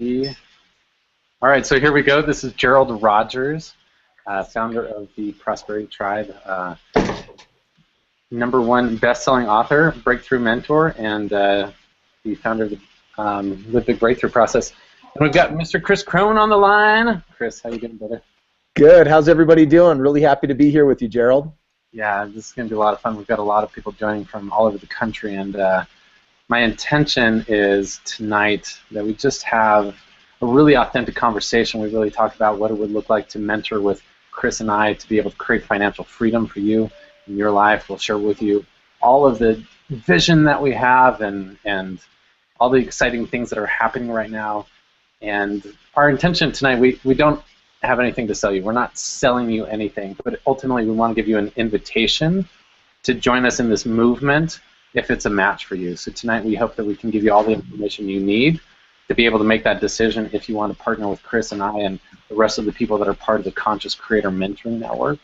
All right, so here we go. This is Gerald Rogers, founder of the Prosperity Tribe, #1 best-selling author, breakthrough mentor, and the founder of the Big Breakthrough Process. And we've got Mr. Kris on the line. Kris, how you doing, brother? Good. How's everybody doing? Really happy to be here with you, Gerald. Yeah, this is going to be a lot of fun. We've got a lot of people joining from all over the country, and my intention is tonight that we just have a really authentic conversation. We really talk about what it would look like to mentor with Kris and I to be able to create financial freedom for you in your life. We'll share with you all of the vision that we have and all the exciting things that are happening right now. And our intention tonight, we don't have anything to sell you. We're not selling you anything, but ultimately we want to give you an invitation to join us in this movement if it's a match for you. So tonight we hope that we can give you all the information you need to be able to make that decision if you want to partner with Kris and I and the rest of the people that are part of the Conscious Creator Mentoring Network.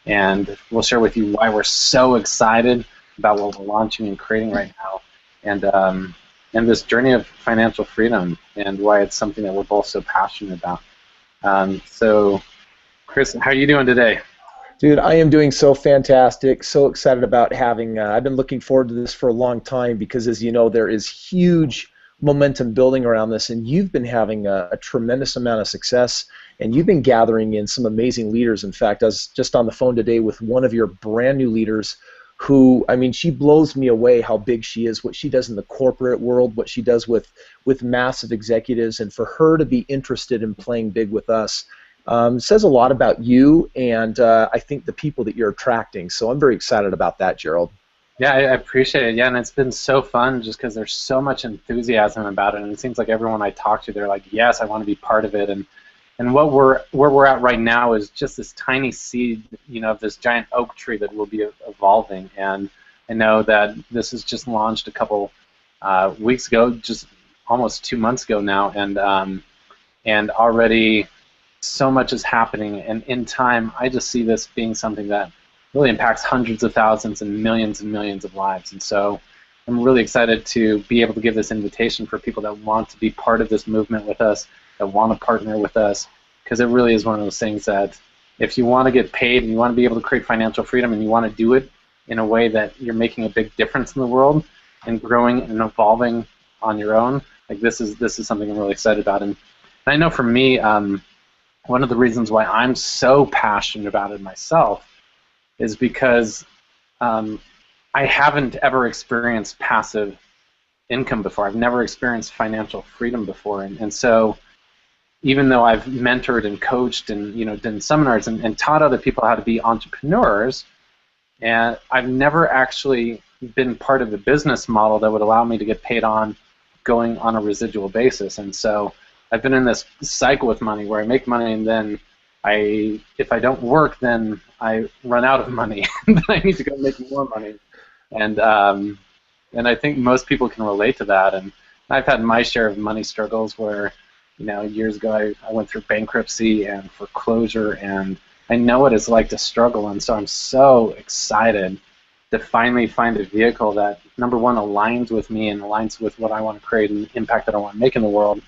And we'll share with you why we're so excited about what we're launching and creating right now, and this journey of financial freedom, and why it's something that we're both so passionate about. So, Kris, how are you doing today? Dude, I am doing so fantastic, so excited about having, I've been looking forward to this for a long time because, as you know, there is huge momentum building around this, and you've been having a tremendous amount of success, and you've been gathering in some amazing leaders. In fact, I was just on the phone today with one of your brand new leaders who, I mean, she blows me away how big she is, what she does in the corporate world, what she does with massive executives, and for her to be interested in playing big with us says a lot about you and I think the people that you're attracting. So I'm very excited about that, Gerald. Yeah, I appreciate it. Yeah, and it's been so fun just because there's so much enthusiasm about it, and it seems like everyone I talk to, they're like, yes, I want to be part of it. And where we're at right now is just this tiny seed, of this giant oak tree that will be evolving. And I know that this is just launched a couple weeks ago, just almost 2 months ago now, and already so much is happening. And in time, I just see this being something that really impacts hundreds of thousands and millions of lives. And so I'm really excited to be able to give this invitation for people that want to be part of this movement with us, that want to partner with us, because it really is one of those things that if you want to get paid and you want to be able to create financial freedom and you want to do it in a way that you're making a big difference in the world and growing and evolving on your own, like this is something I'm really excited about. And I know for me, one of the reasons why I'm so passionate about it myself is because I haven't ever experienced passive income before. I've never experienced financial freedom before, and so even though I've mentored and coached and done seminars and taught other people how to be entrepreneurs, and I've never actually been part of a business model that would allow me to get paid on going on a residual basis. And so I've been in this cycle with money where I make money and then if I don't work, then I run out of money, and then I need to go make more money. And I think most people can relate to that. And I've had my share of money struggles where, years ago I went through bankruptcy and foreclosure, and I know what it's like to struggle. And so I'm so excited to finally find a vehicle that, #1, aligns with me and aligns with what I want to create and the impact that I want to make in the world,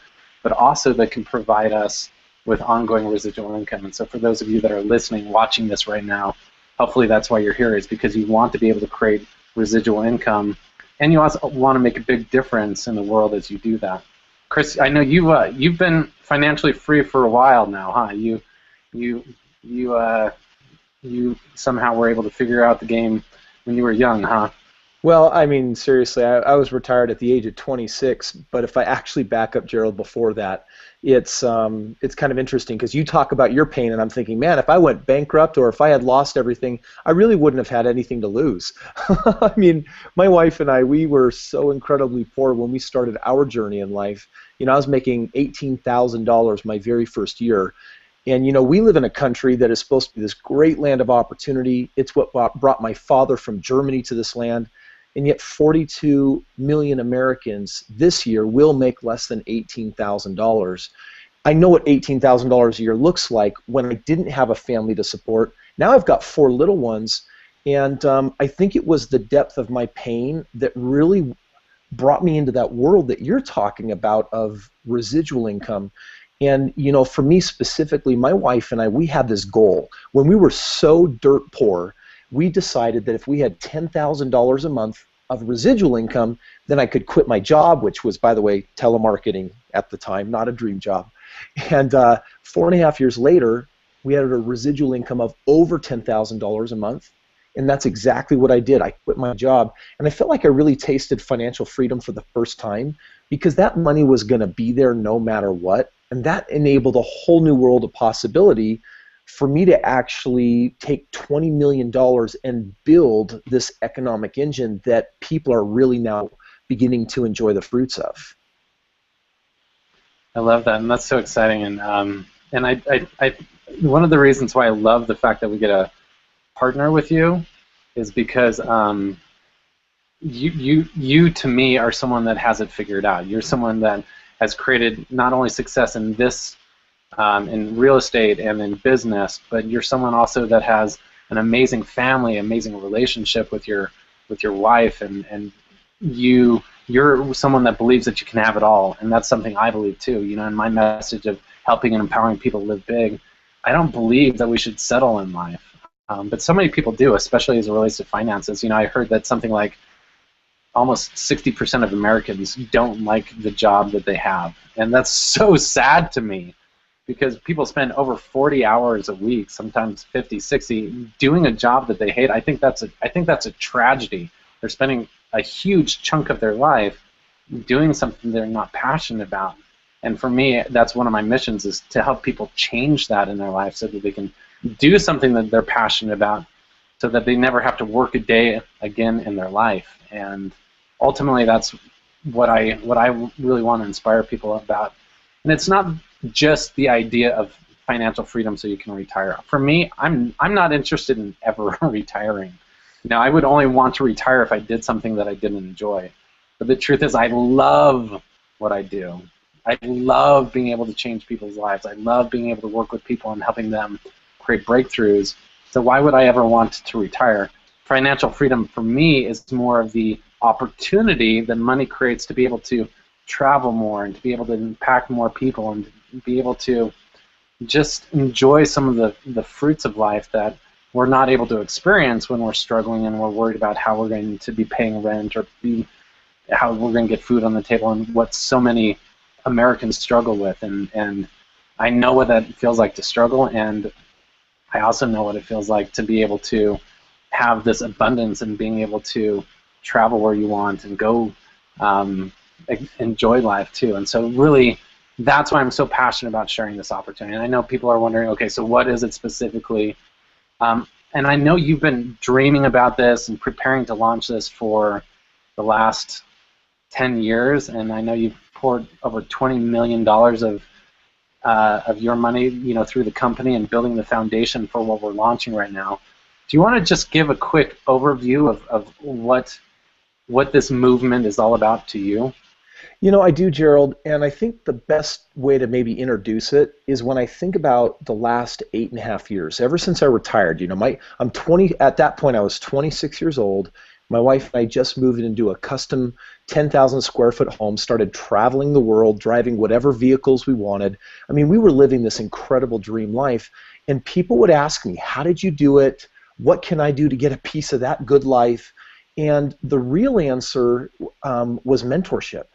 but also that can provide us with ongoing residual income. And so for those of you that are listening, watching this right now, hopefully that's why you're here, is because you want to be able to create residual income, and you also want to make a big difference in the world as you do that. Kris, I know you've been financially free for a while now, huh? You somehow were able to figure out the game when you were young, huh? Well, I mean, seriously, I was retired at the age of 26, but if I actually back up, Gerald, before that, it's kind of interesting because you talk about your pain, and I'm thinking, man, if I went bankrupt or if I had lost everything, I really wouldn't have had anything to lose. I mean, my wife and I, we were so incredibly poor when we started our journey in life. I was making $18,000 my very first year. And, we live in a country that is supposed to be this great land of opportunity. It's what brought my father from Germany to this land. And yet 42 million Americans this year will make less than $18,000. I know what $18,000 a year looks like when I didn't have a family to support. Now I've got 4 little ones, and I think it was the depth of my pain that really brought me into that world that you're talking about of residual income. And, for me specifically, my wife and I, we had this goal. When we were so dirt poor, we decided that if we had $10,000 a month of residual income, then I could quit my job, which was, by the way, telemarketing at the time, not a dream job. And 4.5 years later, we had a residual income of over $10,000 a month. And that's exactly what I did. I quit my job, and I felt like I really tasted financial freedom for the first time, because that money was going to be there no matter what. And that enabled a whole new world of possibility for me to actually take $20 million and build this economic engine that people are really now beginning to enjoy the fruits of. I love that, and that's so exciting. And I one of the reasons why I love the fact that we get to partner with you is because you to me are someone that has it figured out. You're someone that has created not only success in this in real estate and in business, but you're someone also that has an amazing family, amazing relationship with your wife, and you're someone that believes that you can have it all, and that's something I believe too. In my message of helping and empowering people to live big, I don't believe that we should settle in life, but so many people do, especially as it relates to finances. I heard that something like almost 60% of Americans don't like the job that they have, and that's so sad to me, because people spend over 40 hours a week, sometimes 50, 60, doing a job that they hate. I think that's a tragedy. They're spending a huge chunk of their life doing something they're not passionate about. And for me, that's one of my missions, is to help people change that in their life so that they can do something that they're passionate about, so that they never have to work a day again in their life. And ultimately, that's what I really want to inspire people about. And it's not just the idea of financial freedom so you can retire. For me, I'm not interested in ever retiring. I would only want to retire if I did something that I didn't enjoy. But the truth is, I love what I do. I love being able to change people's lives. I love being able to work with people and helping them create breakthroughs. So why would I ever want to retire? Financial freedom for me is more of the opportunity that money creates to be able to travel more and to be able to impact more people and be able to just enjoy some of the fruits of life that we're not able to experience when we're struggling and we're worried about how we're going to be paying rent or how we're going to get food on the table, and what so many Americans struggle with. And I know what that feels like to struggle, and I also know what it feels like to be able to have this abundance and being able to travel where you want and go enjoy life too. And so really, that's why I'm so passionate about sharing this opportunity. And I know people are wondering, okay, so what is it specifically? And I know you've been dreaming about this and preparing to launch this for the last 10 years, and I know you've poured over $20 million of your money, through the company and building the foundation for what we're launching right now. Do you want to just give a quick overview of what this movement is all about to you? I do, Gerald, and I think the best way to maybe introduce it is when I think about the last 8.5 years, ever since I retired. I'm 20, at that point I was 26 years old. My wife and I just moved into a custom 10,000 square foot home, started traveling the world, driving whatever vehicles we wanted. I mean, we were living this incredible dream life, and people would ask me, how did you do it? What can I do to get a piece of that good life? And the real answer was mentorship.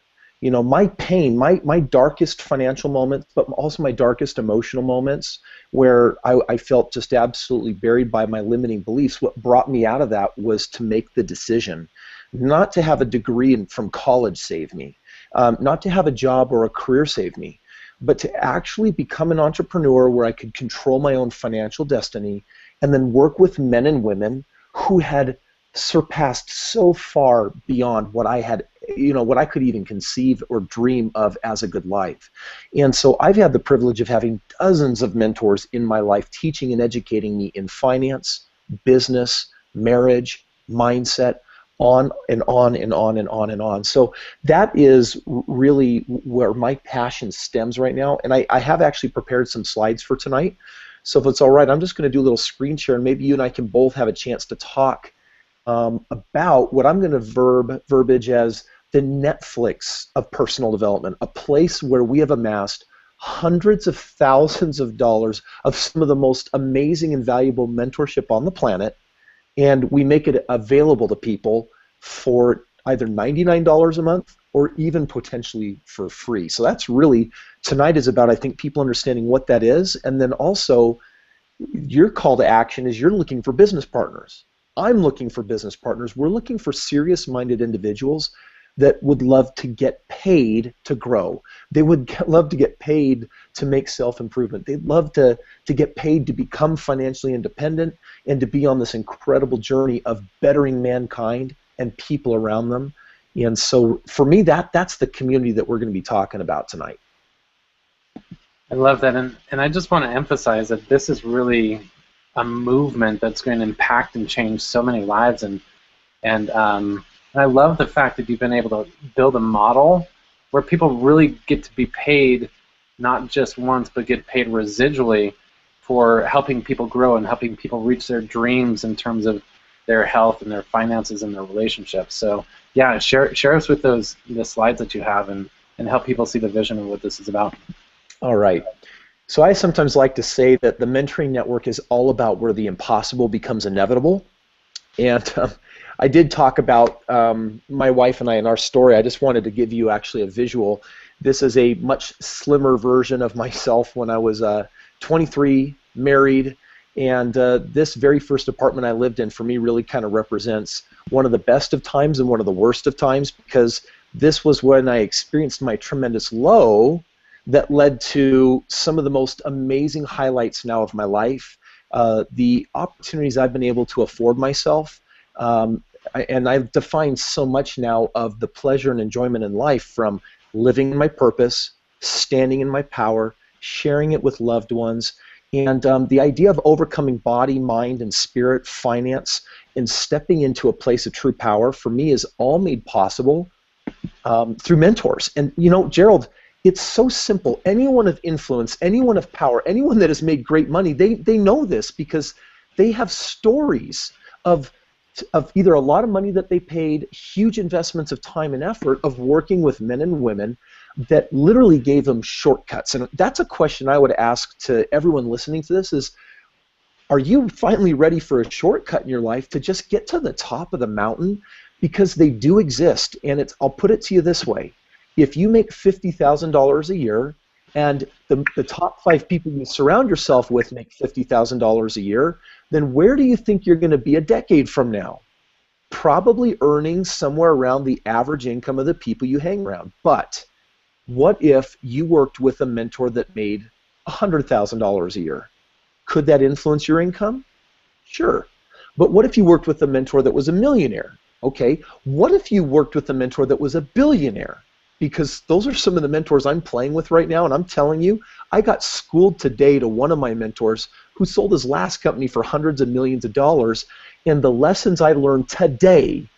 My pain, my darkest financial moments, but also my darkest emotional moments, where I felt just absolutely buried by my limiting beliefs, what brought me out of that was to make the decision not to have a degree from college save me, not to have a job or a career save me, but to actually become an entrepreneur where I could control my own financial destiny, and then work with men and women who had surpassed so far beyond what I had, what I could even conceive or dream of as a good life. And so I've had the privilege of having dozens of mentors in my life teaching and educating me in finance, business, marriage, mindset, on and on and on and on and on. So that is really where my passion stems right now. And I have actually prepared some slides for tonight. So if it's all right, I'm just going to do a little screen share, and maybe you and I can both have a chance to talk about what I'm going to verbiage as the Netflix of personal development, a place where we have amassed hundreds of thousands of dollars of some of the most amazing and valuable mentorship on the planet, and we make it available to people for either $99 a month or even potentially for free. So that's really, tonight is about, I think, people understanding what that is, and then also your call to action is you're looking for business partners. I'm looking for business partners. We're looking for serious-minded individuals that would love to get paid to grow. They would love to get paid to make self-improvement. They'd love to get paid to become financially independent and to be on this incredible journey of bettering mankind and people around them. And so for me, that's the community that we're going to be talking about tonight. I love that, and I just want to emphasize that this is really a movement that's going to impact and change so many lives, and I love the fact that you've been able to build a model where people really get to be paid not just once, but get paid residually for helping people grow and helping people reach their dreams in terms of their health and their finances and their relationships. So yeah, share us with the slides that you have and help people see the vision of what this is about. All right. So I sometimes like to say that the mentoring network is all about where the impossible becomes inevitable. And I did talk about my wife and I in our story. I just wanted to give you actually a visual. This is a much slimmer version of myself when I was 23, married, and this very first apartment I lived in for me really kind of represents one of the best of times and one of the worst of times, because this was when I experienced my tremendous low that led to some of the most amazing highlights now of my life, the opportunities I've been able to afford myself, and I've defined so much now of the pleasure and enjoyment in life from living in my purpose, standing in my power, sharing it with loved ones, and the idea of overcoming body, mind, and spirit, finance, and stepping into a place of true power for me is all made possible through mentors. And you know, Gerald, it's so simple. Anyone of influence, anyone of power, anyone that has made great money, they know this because they have stories of either a lot of money that they paid, huge investments of time and effort of working with men and women that literally gave them shortcuts. And that's a question I would ask to everyone listening to this is, are you finally ready for a shortcut in your life to just get to the top of the mountain? Because they do exist. And I'll put it to you this way. If you make $50,000 a year and the top 5 people you surround yourself with make $50,000 a year, then where do you think you're going to be a decade from now? Probably earning somewhere around the average income of the people you hang around. But what if you worked with a mentor that made $100,000 a year? Could that influence your income? Sure. But what if you worked with a mentor that was a millionaire? Okay. What if you worked with a mentor that was a billionaire? Because those are some of the mentors I'm playing with right now, and I'm telling you, I got schooled today to one of my mentors who sold his last company for hundreds of millions of dollars, and the lessons I learned today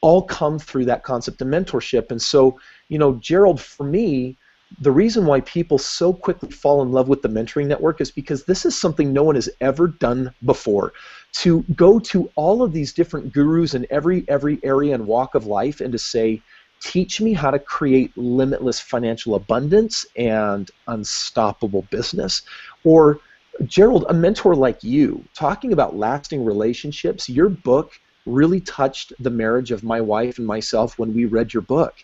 all come through that concept of mentorship. And so, you know, Gerald, for me, the reason why people so quickly fall in love with the mentoring network is because this is something no one has ever done before. To go to all of these different gurus in every area and walk of life and to say, teach me how to create limitless financial abundance and unstoppable business. Or, Gerald, a mentor like you, talking about lasting relationships, your book really touched the marriage of my wife and myself when we read your book.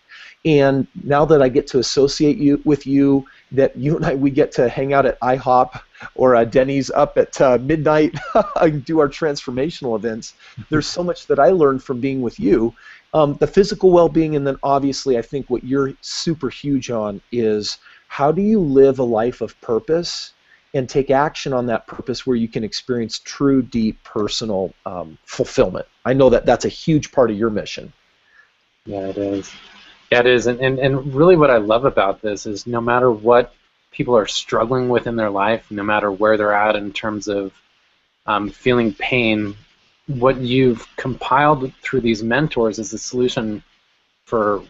And now that I get to associate with you, that you and I, we get to hang out at IHOP or Denny's up at midnight and do our transformational events, there's so much that I learned from being with you. The physical well-being, and then obviously I think what you're super huge on is how do you live a life of purpose and take action on that purpose where you can experience true, deep, personal fulfillment. I know that that's a huge part of your mission. Yeah, it is. Yeah, it is. And really what I love about this is no matter what people are struggling with in their life, no matter where they're at in terms of feeling pain, what you've compiled through these mentors is the solution for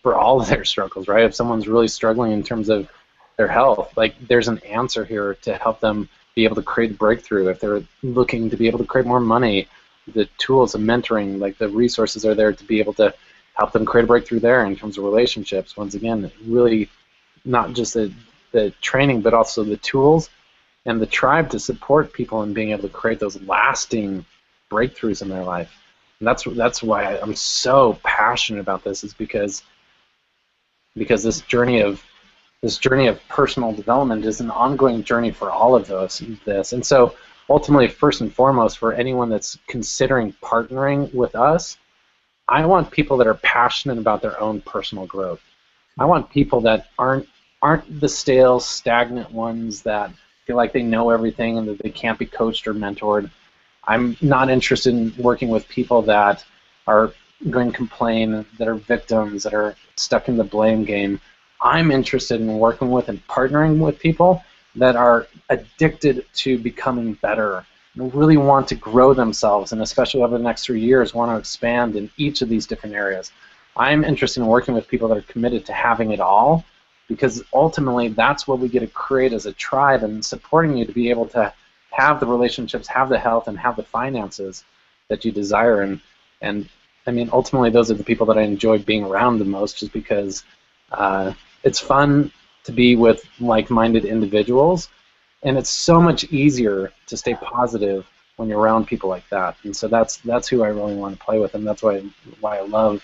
all of their struggles, right? If someone's really struggling in terms of their health, like there's an answer here to help them be able to create breakthrough. If they're looking to be able to create more money, the tools of mentoring, like the resources are there to be able to help them create a breakthrough there in terms of relationships. Once again, really not just the training, but also the tools and the tribe to support people in being able to create those lasting breakthroughs in their life. And that's why I'm so passionate about this, is because this journey of personal development is an ongoing journey for all of this. And so ultimately, first and foremost, for anyone that's considering partnering with us, I want people that are passionate about their own personal growth. I want people that aren't the stale, stagnant ones that feel like they know everything and that they can't be coached or mentored. I'm not interested in working with people that are going to complain, that are victims, that are stuck in the blame game. I'm interested in working with and partnering with people that are addicted to becoming better and really want to grow themselves, and especially over the next 3 years want to expand in each of these different areas. I'm interested in working with people that are committed to having it all, because ultimately that's what we get to create as a tribe, and supporting you to be able to have the relationships, have the health, and have the finances that you desire. And I mean, ultimately those are the people that I enjoy being around the most, just because it's fun to be with like-minded individuals, and it's so much easier to stay positive when you're around people like that. And so that's who I really want to play with, and that's why I love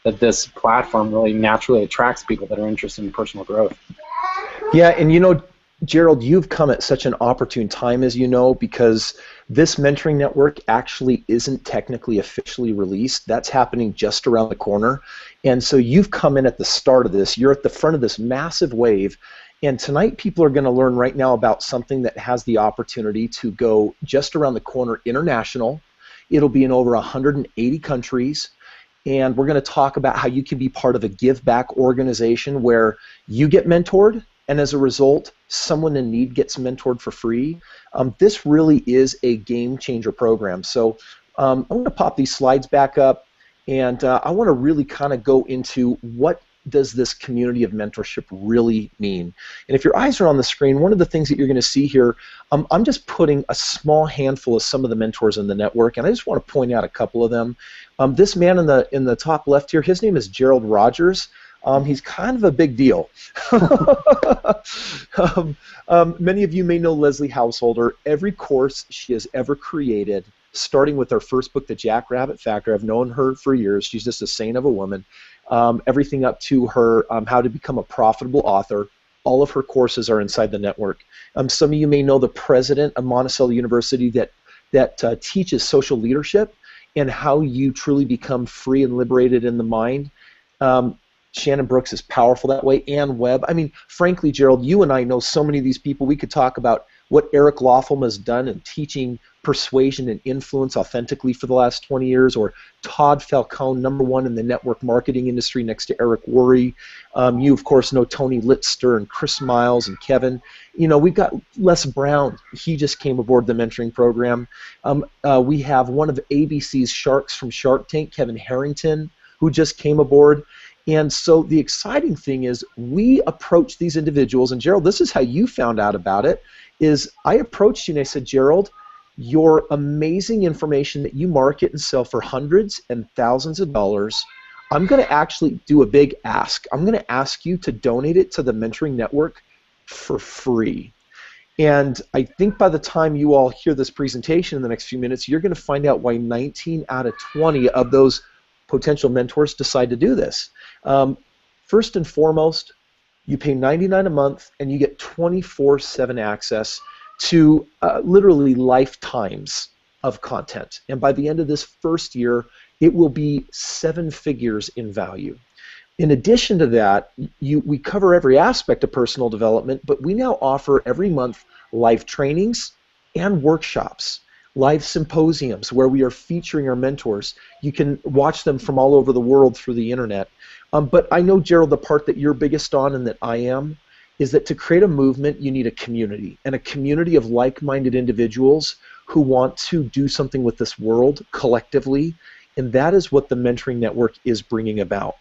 that this platform really naturally attracts people that are interested in personal growth. Yeah, and you know, Gerald, you've come at such an opportune time, as you know, because this mentoring network actually isn't technically officially released. That's happening just around the corner. And so you've come in at the start of this. You're at the front of this massive wave. And tonight people are going to learn right now about something that has the opportunity to go just around the corner international. It'll be in over 180 countries. And we're going to talk about how you can be part of a give back organization where you get mentored, and as a result, someone in need gets mentored for free. This really is a game changer program. So I'm going to pop these slides back up, and I want to really kind of go into what does this community of mentorship really mean. And if your eyes are on the screen, one of the things that you're going to see here, I'm just putting a small handful of some of the mentors in the network, and I just want to point out a couple of them. This man in the top left here, his name is Gerald Rogers. He's kind of a big deal. Many of you may know Leslie Householder. Every course she has ever created, starting with her first book, The Jackrabbit Factor. I've known her for years. She's just a saint of a woman. Everything up to her how to become a profitable author. All of her courses are inside the network. Some of you may know the president of Monticello University that teaches social leadership and how you truly become free and liberated in the mind. Shannon Brooks is powerful that way. Ann Webb. I mean, frankly, Gerald, you and I know so many of these people. We could talk about what Eric Lofholm has done in teaching persuasion and influence authentically for the last 20 years, or Todd Falcone, #1 in the network marketing industry next to Eric Worre. You, of course, know Tony Litster and Chris Miles and Kevin. You know, we've got Les Brown. He just came aboard the mentoring program. We have one of ABC's sharks from Shark Tank, Kevin Harrington, who just came aboard. And so the exciting thing is we approach these individuals, and Gerald, this is how you found out about it, is I approached you and I said, Gerald, your amazing information that you market and sell for hundreds and thousands of dollars, I'm going to actually do a big ask. I'm going to ask you to donate it to the Mentoring Network for free. And I think by the time you all hear this presentation in the next few minutes, you're going to find out why 19 out of 20 of those potential mentors decide to do this. First and foremost, you pay $99 a month and you get 24/7 access to literally lifetimes of content. And by the end of this first year, it will be 7 figures in value. In addition to that, we cover every aspect of personal development, but we now offer every month live trainings and workshops, live symposiums where we are featuring our mentors. You can watch them from all over the world through the internet. But I know, Gerald, the part that you're biggest on and that I am is that to create a movement, you need a community, and a community of like-minded individuals who want to do something with this world collectively, and that is what the Mentoring Network is bringing about.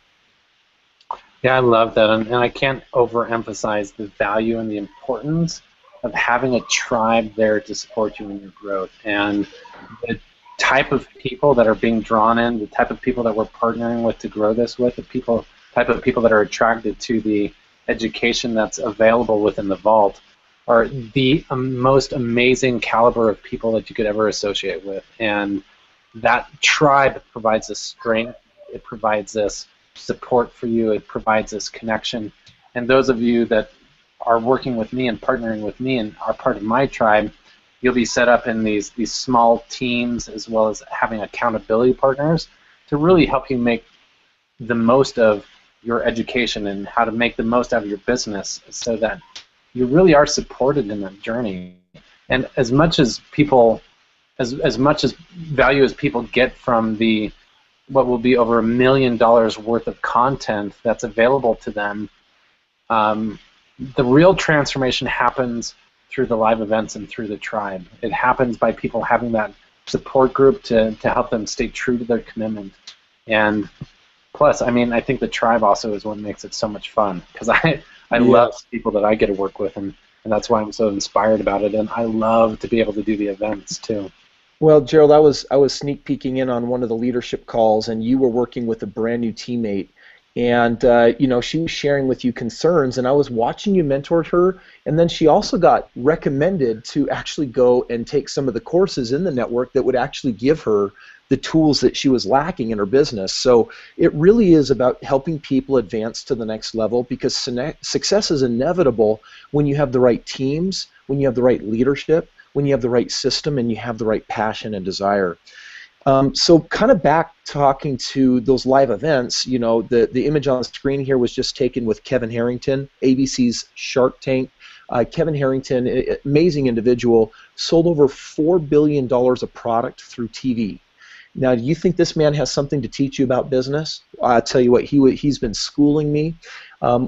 Yeah, I love that, and I can't overemphasize the value and the importance of having a tribe there to support you in your growth. And type of people that are being drawn in, the type of people that we're partnering with to grow this with, type of people that are attracted to the education that's available within the vault are the most amazing caliber of people that you could ever associate with. And that tribe provides us strength, it provides us support for you, it provides us connection. And those of you that are working with me and partnering with me and are part of my tribe, you'll be set up in these small teams, as well as having accountability partners to really help you make the most of your education and how to make the most out of your business, so that you really are supported in that journey. And as much as people, as much as value as people get from the what will be over $1 million worth of content that's available to them, the real transformation happens through the live events and through the tribe. It happens by people having that support group to help them stay true to their commitment. And plus, I mean, I think the tribe also is what makes it so much fun, because I love people that I get to work with, and that's why I'm so inspired about it, and I love to be able to do the events too. Well, Gerald, I was sneak peeking in on one of the leadership calls, and you were working with a brand new teammate, and she was sharing with you concerns, and I was watching you mentor her, and then she also got recommended to actually go and take some of the courses in the network that would actually give her the tools that she was lacking in her business. So it really is about helping people advance to the next level, because success is inevitable when you have the right teams, when you have the right leadership, when you have the right system, and you have the right passion and desire. So kind of back talking to those live events, the image on the screen here was just taken with Kevin Harrington, ABC's Shark Tank. Kevin Harrington, amazing individual, sold over $4 billion of product through TV. Now, do you think this man has something to teach you about business? I'll tell you what, he's been schooling me.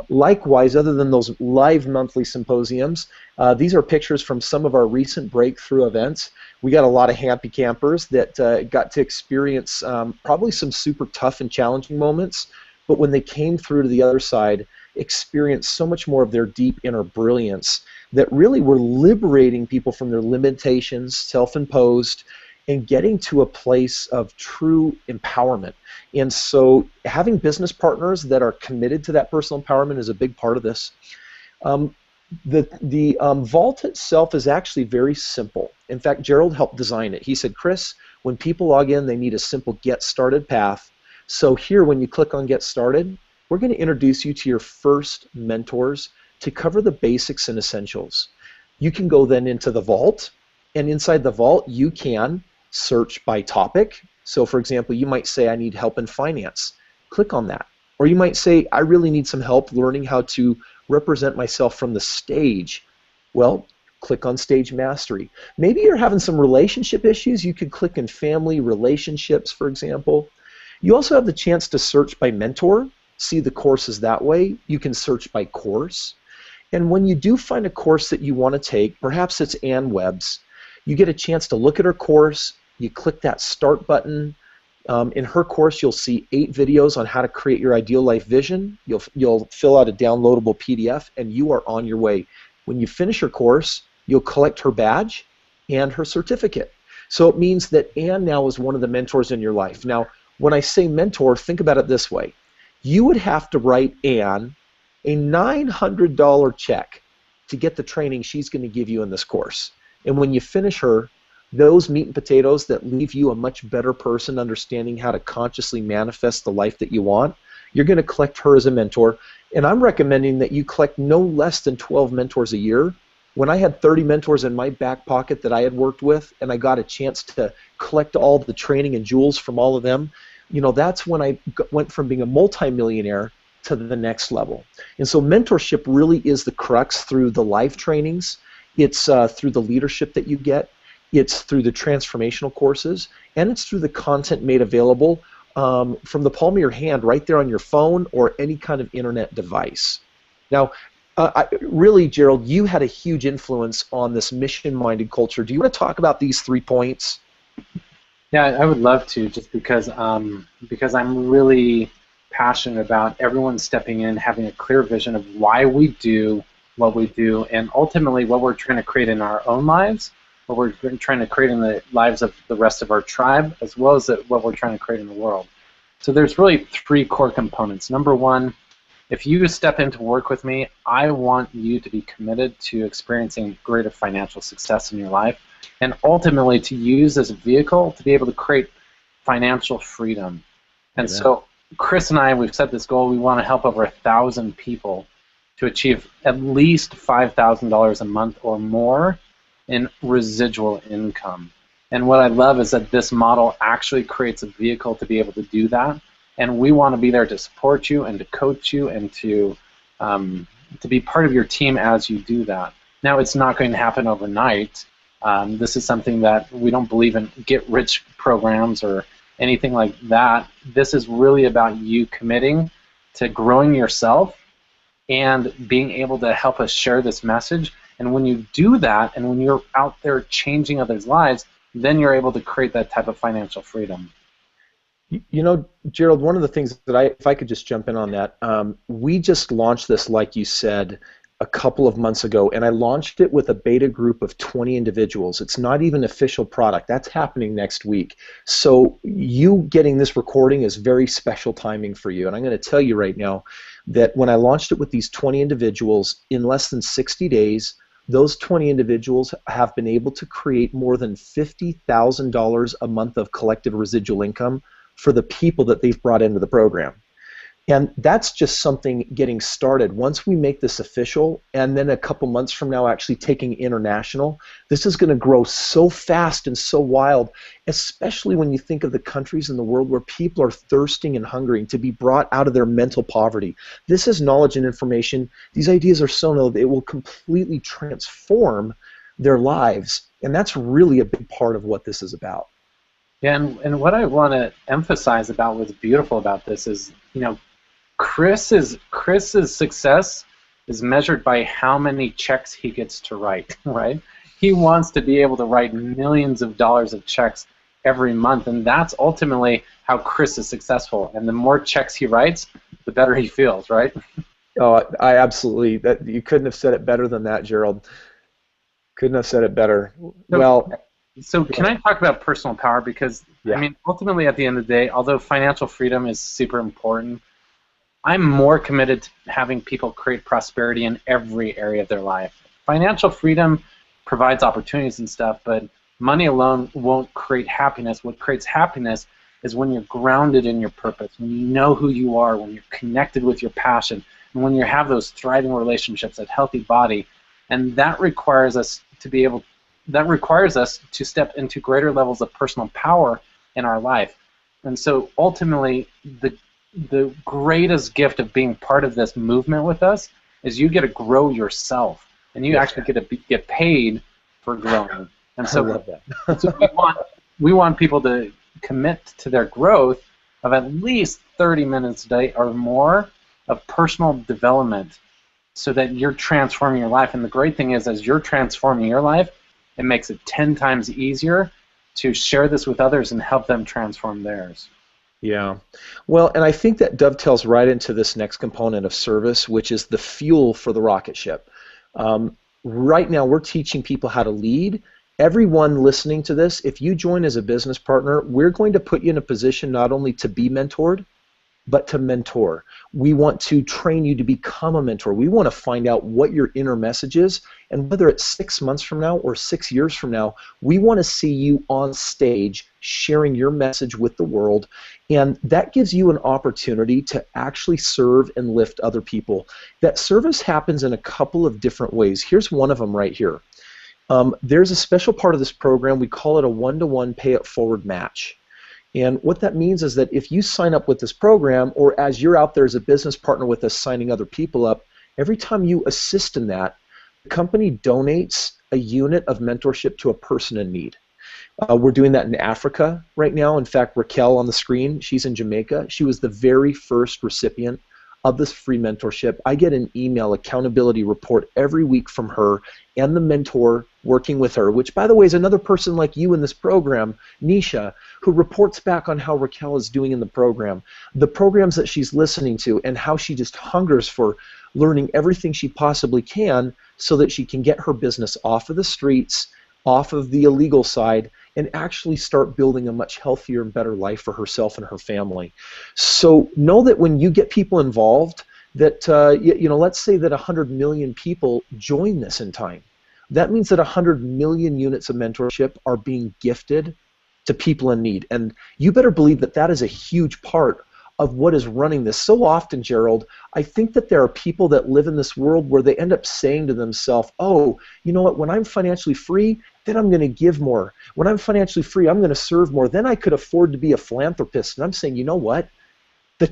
Likewise, other than those live monthly symposiums, these are pictures from some of our recent breakthrough events. We got a lot of happy campers that got to experience probably some super tough and challenging moments, but when they came through to the other side, experienced so much more of their deep inner brilliance that really were liberating people from their limitations, self-imposed, and getting to a place of true empowerment. And so having business partners that are committed to that personal empowerment is a big part of this. The vault itself is actually very simple. In fact, Gerald helped design it. He said, Kris, when people log in, they need a simple get started path. So here, when you click on get started, we're going to introduce you to your first mentors to cover the basics and essentials. You can go then into the vault, and inside the vault, you can search by topic. So for example, you might say, I need help in finance. Click on that. Or you might say, I really need some help learning how to represent myself from the stage. Well, click on Stage Mastery. Maybe you're having some relationship issues. You could click in Family Relationships, for example. You also have the chance to search by mentor, see the courses that way. You can search by course. And when you do find a course that you want to take, perhaps it's Ann Webb's, you get a chance to look at her course. You click that start button. In her course, you'll see 8 videos on how to create your ideal life vision. You'll fill out a downloadable PDF, and you are on your way. When you finish her course, you'll collect her badge and her certificate. So it means that Ann now is one of the mentors in your life. Now, when I say mentor, think about it this way. You would have to write Ann a $900 check to get the training she's going to give you in this course. And when you finish her, those meat and potatoes that leave you a much better person understanding how to consciously manifest the life that you want, you're going to collect her as a mentor. And I'm recommending that you collect no less than 12 mentors a year. When I had 30 mentors in my back pocket that I had worked with, and I got a chance to collect all the training and jewels from all of them, that's when I went from being a multimillionaire to the next level. And so mentorship really is the crux through the live trainings. It's through the leadership that you get. It's through the transformational courses, and it's through the content made available from the palm of your hand right there on your phone or any kind of internet device. Now, really, Gerald, you had a huge influence on this mission-minded culture. Do you want to talk about these 3 points? Yeah, I would love to, just because I'm really passionate about everyone stepping in, having a clear vision of why we do what we do, and ultimately what we're trying to create in our own lives, what we're trying to create in the lives of the rest of our tribe, as well as what we're trying to create in the world. So there's really three core components. Number one, if you step into work with me, I want you to be committed to experiencing greater financial success in your life, and ultimately to use this vehicle to be able to create financial freedom. And so Kris and I, we've set this goal. We want to help over 1,000 people to achieve at least $5,000 a month or more in residual income. And what I love is that this model actually creates a vehicle to be able to do that. And we want to be there to support you and to coach you and to be part of your team as you do that. Now, it's not going to happen overnight. This is something that we don't believe in get-rich programs or anything like that. This is really about you committing to growing yourself and being able to help us share this message. And when you do that, and when you're out there changing others' lives, then you're able to create that type of financial freedom. You know, Gerald, one of the things that if I could just jump in on that, we just launched this, like you said, a couple of months ago, and I launched it with a beta group of 20 individuals. It's not even official product. That's happening next week. So you getting this recording is very special timing for you. And I'm going to tell you right now that when I launched it with these 20 individuals, in less than 60 days, those 20 individuals have been able to create more than $50,000 a month of collective residual income for the people that they've brought into the program. And that's just something getting started. Once we make this official, and then a couple months from now actually taking international, this is going to grow so fast and so wild, especially when you think of the countries in the world where people are thirsting and hungering to be brought out of their mental poverty. This is knowledge and information. These ideas are so new that it will completely transform their lives, and that's really a big part of what this is about. Yeah, and what I want to emphasize about what's beautiful about this is, you know, Kris's success is measured by how many checks he gets to write, right? He wants to be able to write millions of dollars of checks every month, and that's ultimately how Kris is successful. And the more checks he writes, the better he feels, right? Oh, I absolutely. You couldn't have said it better than that, Gerald. Couldn't have said it better. So can I talk about personal power? Because, I mean, ultimately at the end of the day, although financial freedom is super important, I'm more committed to having people create prosperity in every area of their life. Financial freedom provides opportunities and stuff, but money alone won't create happiness. What creates happiness is when you're grounded in your purpose, when you know who you are, when you're connected with your passion, and when you have those thriving relationships, that healthy body. And that requires us to step into greater levels of personal power in our life. And so ultimately, the greatest gift of being part of this movement with us is you get to grow yourself, and you actually get paid for growing. And so, I love that. So we want people to commit to their growth of at least 30 minutes a day or more of personal development, so that you're transforming your life. And the great thing is, as you're transforming your life, it makes it 10 times easier to share this with others and help them transform theirs. Yeah. Well, and I think that dovetails right into this next component of service, which is the fuel for the rocket ship. Right now, we're teaching people how to lead. Everyone listening to this, if you join as a business partner, we're going to put you in a position not only to be mentored, but to mentor. We want to train you to become a mentor. We want to find out what your inner message is, and whether it's 6 months from now or 6 years from now, we want to see you on stage sharing your message with the world, and that gives you an opportunity to actually serve and lift other people. That service happens in a couple of different ways. Here's one of them right here. There's a special part of this program. We call it a one-to-one pay-it-forward match. And what that means is that if you sign up with this program, or as you're out there as a business partner with us signing other people up, every time you assist in that, the company donates a unit of mentorship to a person in need. We're doing that in Africa right now. In fact, Raquel on the screen, she's in Jamaica. She was the very first recipient of this free mentorship. I get an email accountability report every week from her and the mentor working with her, which, by the way, is another person like you in this program, Nisha, who reports back on how Raquel is doing in the program, the programs that she's listening to, and how she just hungers for learning everything she possibly can so that she can get her business off of the streets, off of the illegal side and actually start building a much healthier and better life for herself and her family. So know that when you get people involved, that let's say that 100 million people join this in time. That means that 100 million units of mentorship are being gifted to people in need. And you better believe that that is a huge part of what is running this. So often, Gerald, I think that there are people that live in this world where they end up saying to themselves, oh, you know what, when I'm financially free, then I'm going to give more. When I'm financially free, I'm going to serve more. Then I could afford to be a philanthropist. And I'm saying, you know what? The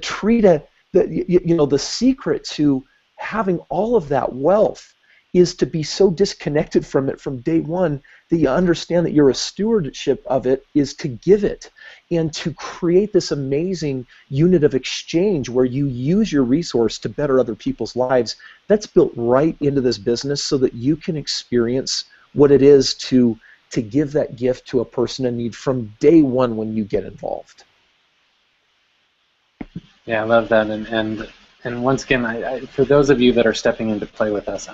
secret to having all of that wealth is to be so disconnected from it from day one that you understand that your stewardship of it is to give it and to create this amazing unit of exchange where you use your resource to better other people's lives. That's built right into this business so that you can experience what it is to give that gift to a person in need from day one when you get involved. Yeah, I love that. And once again, I for those of you that are stepping in to play with us,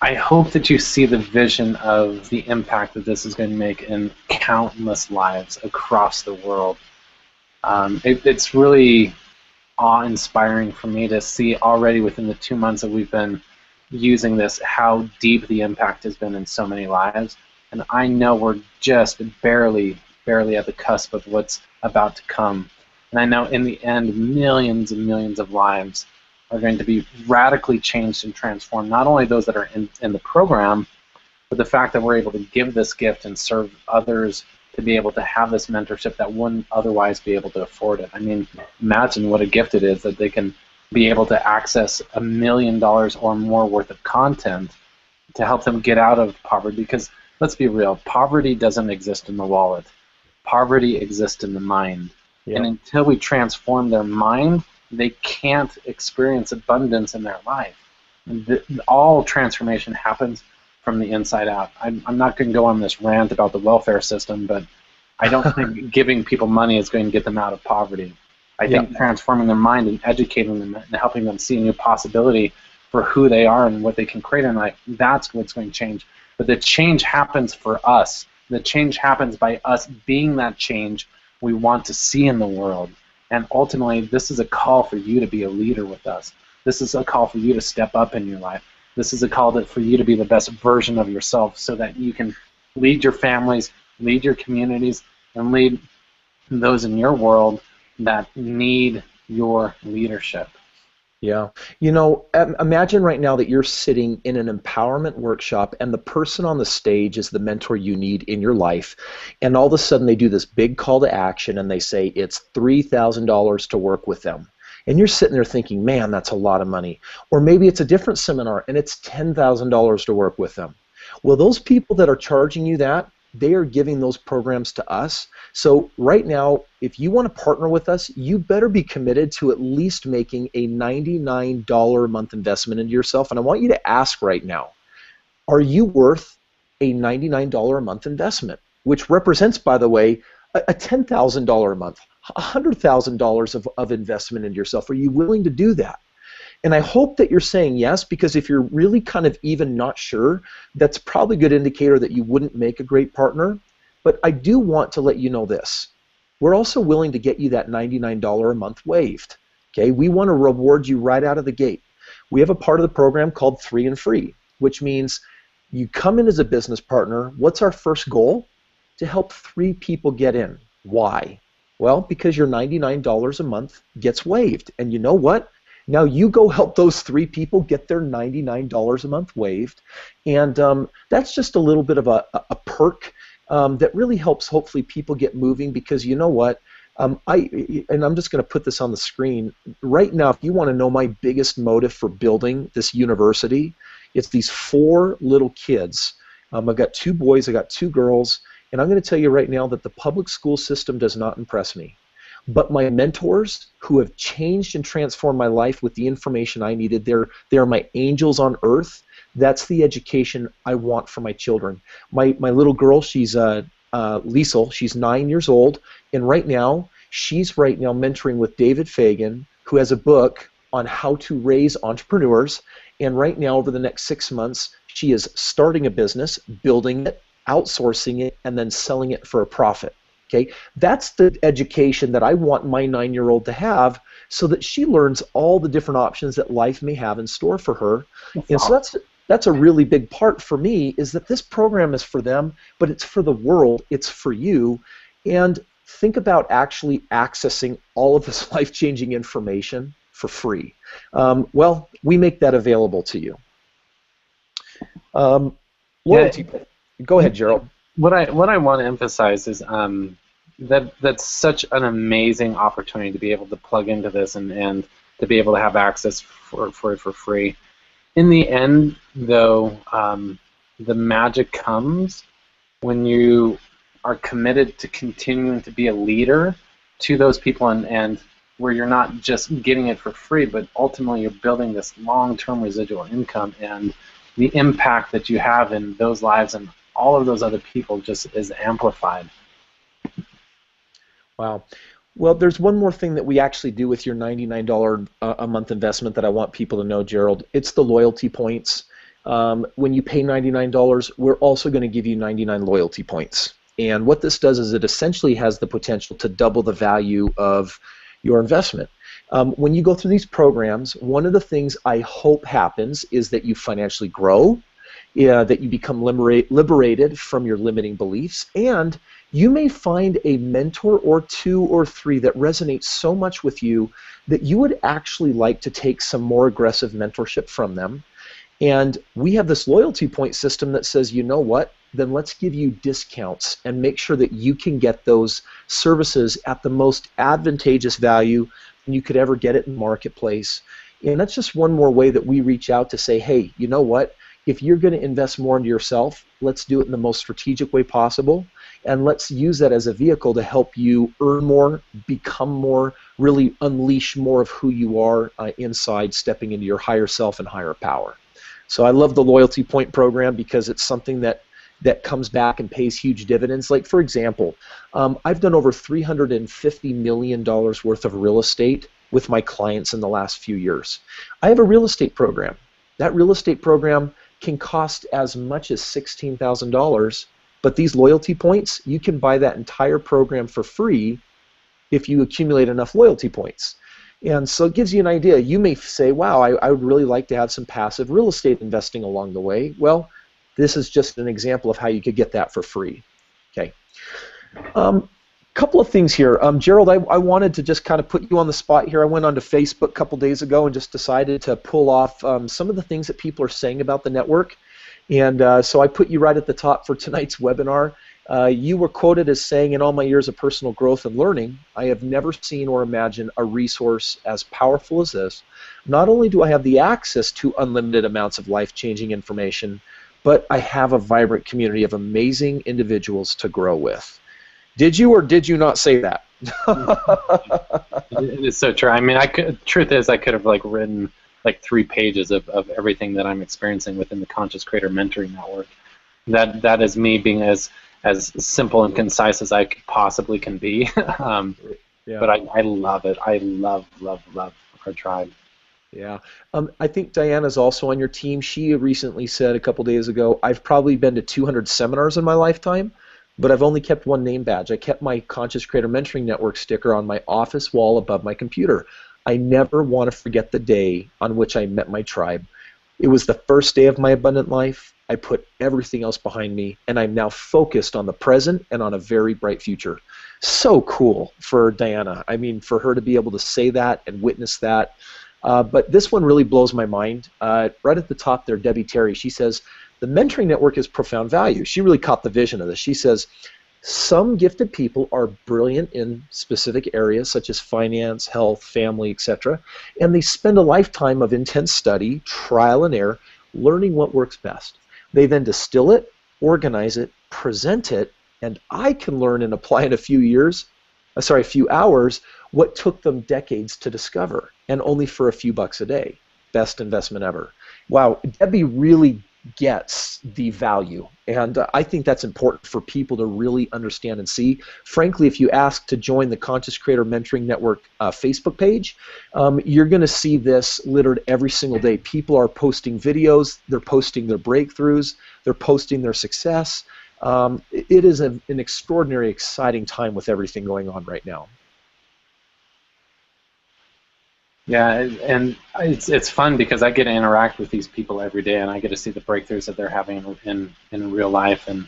I hope that you see the vision of the impact that this is going to make in countless lives across the world. It's really awe-inspiring for me to see already within the 2 months that we've been using this how deep the impact has been in so many lives. And I know we're just barely at the cusp of what's about to come. And I know in the end, millions and millions of lives are going to be radically changed and transformed, not only those that are in the program, but the fact that we're able to give this gift and serve others to be able to have this mentorship that wouldn't otherwise be able to afford it. I mean, imagine what a gift it is that they can be able to access $1 million or more worth of content to help them get out of poverty, because let's be real, poverty doesn't exist in the wallet. Poverty exists in the mind. Yeah. And until we transform their mind, they can't experience abundance in their life. All transformation happens from the inside out. I'm not going to go on this rant about the welfare system, but I don't think giving people money is going to get them out of poverty. I think transforming their mind and educating them and helping them see a new possibility for who they are and what they can create in life, that's what's going to change. But the change happens for us. The change happens by us being that change we want to see in the world. And ultimately, this is a call for you to be a leader with us. This is a call for you to step up in your life. This is a call for you to be the best version of yourself so that you can lead your families, lead your communities, and lead those in your world that need your leadership. Yeah. You know, imagine right now that you're sitting in an empowerment workshop and the person on the stage is the mentor you need in your life, and all of a sudden they do this big call to action and they say it's $3,000 to work with them. And you're sitting there thinking, man, that's a lot of money. Or maybe it's a different seminar and it's $10,000 to work with them. Well, those people that are charging you that, they are giving those programs to us. So right now, if you want to partner with us, you better be committed to at least making a $99 a month investment into yourself. And I want you to ask right now, are you worth a $99 a month investment? Which represents, by the way, a $10,000 a month, $100,000 of investment into yourself. Are you willing to do that? And I hope that you're saying yes, because if you're really kind of even not sure, that's probably a good indicator that you wouldn't make a great partner. But I do want to let you know this. We're also willing to get you that $99 a month waived. Okay? We want to reward you right out of the gate. We have a part of the program called 3 and Free, which means you come in as a business partner. What's our first goal? To help 3 people get in. Why? Well, because your $99 a month gets waived. And you know what? Now you go help those 3 people get their $99 a month waived, and that's just a little bit of a perk that really helps hopefully people get moving, because you know what, I'm just going to put this on the screen. Right now, if you want to know my biggest motive for building this university, it's these 4 little kids. I've got 2 boys, I've got 2 girls, and I'm going to tell you right now that the public school system does not impress me. But my mentors who have changed and transformed my life with the information I needed, they're my angels on earth. That's the education I want for my children. My little girl, she's Liesel, she's 9 years old, and right now, she's mentoring with David Fagan, who has a book on how to raise entrepreneurs, and right now, over the next 6 months, she is starting a business, building it, outsourcing it, and then selling it for a profit. Okay, that's the education that I want my 9-year-old to have, so that she learns all the different options that life may have in store for her. And so that's a really big part for me, is that this program is for them, but it's for the world, it's for you. And think about actually accessing all of this life-changing information for free. Well, we make that available to you. Loyalty. Go ahead, Gerald. What I want to emphasize is that's such an amazing opportunity to be able to plug into this and to be able to have access for free. In the end, though, the magic comes when you are committed to continuing to be a leader to those people, and where you're not just getting it for free, but ultimately you're building this long-term residual income, and the impact that you have in those lives and all of those other people just is amplified. Wow. Well, there's one more thing that we actually do with your $99 a month investment that I want people to know, Gerald. It's the loyalty points. When you pay $99, we're also going to give you 99 loyalty points. And what this does is it essentially has the potential to double the value of your investment. When you go through these programs, one of the things I hope happens is that you financially grow, that you become liberated from your limiting beliefs, and you may find a mentor or 2 or 3 that resonates so much with you that you would actually like to take some more aggressive mentorship from them. And we have this loyalty point system that says, you know what, then let's give you discounts and make sure that you can get those services at the most advantageous value you could ever get it in the marketplace. And that's just one more way that we reach out to say, hey, you know what, if you're going to invest more into yourself, let's do it in the most strategic way possible, and let's use that as a vehicle to help you earn more, become more, really unleash more of who you are inside, stepping into your higher self and higher power. So I love the loyalty point program because it's something that comes back and pays huge dividends. Like, for example, I've done over $350 million worth of real estate with my clients in the last few years. I have a real estate program. That real estate program can cost as much as $16,000, but these loyalty points, you can buy that entire program for free if you accumulate enough loyalty points. And so it gives you an idea. You may say, wow, I would really like to have some passive real estate investing along the way. Well, this is just an example of how you could get that for free. Okay. Couple of things here. Gerald, I wanted to just kind of put you on the spot here. I went onto Facebook a couple days ago and just decided to pull off some of the things that people are saying about the network. And so I put you right at the top for tonight's webinar. You were quoted as saying, in all my years of personal growth and learning, I have never seen or imagined a resource as powerful as this. Not only do I have the access to unlimited amounts of life-changing information, but I have a vibrant community of amazing individuals to grow with. Did you or did you not say that? It is so true. I mean, truth is, I could have written 3 pages of everything that I'm experiencing within the Conscious Creator Mentoring Network. That is me being as simple and concise as I possibly can be. Yeah. But I love it. I love our tribe. Yeah. I think Diana's also on your team. She recently said a couple days ago, I've probably been to 200 seminars in my lifetime, but I've only kept one name badge. I kept my Conscious Creator Mentoring Network sticker on my office wall above my computer. I never want to forget the day on which I met my tribe. It was the first day of my abundant life. I put everything else behind me, and I'm now focused on the present and on a very bright future. So cool for Diana. I mean, for her to be able to say that and witness that. But this one really blows my mind. Right at the top there, Debbie Terry, she says, the mentoring network is profound value. She really caught the vision of this. She says, some gifted people are brilliant in specific areas such as finance, health, family, etc., and they spend a lifetime of intense study, trial and error, learning what works best. They then distill it, organize it, present it, and I can learn and apply in a few hours what took them decades to discover, and only for a few bucks a day. Best investment ever. Wow, Debbie really gets the value. And I think that's important for people to really understand and see. Frankly, if you ask to join the Conscious Creator Mentoring Network Facebook page, you're going to see this littered every single day. People are posting videos, they're posting their breakthroughs, they're posting their success. It is an extraordinary, exciting time with everything going on right now. Yeah, and it's fun because I get to interact with these people every day, and I get to see the breakthroughs that they're having in real life, and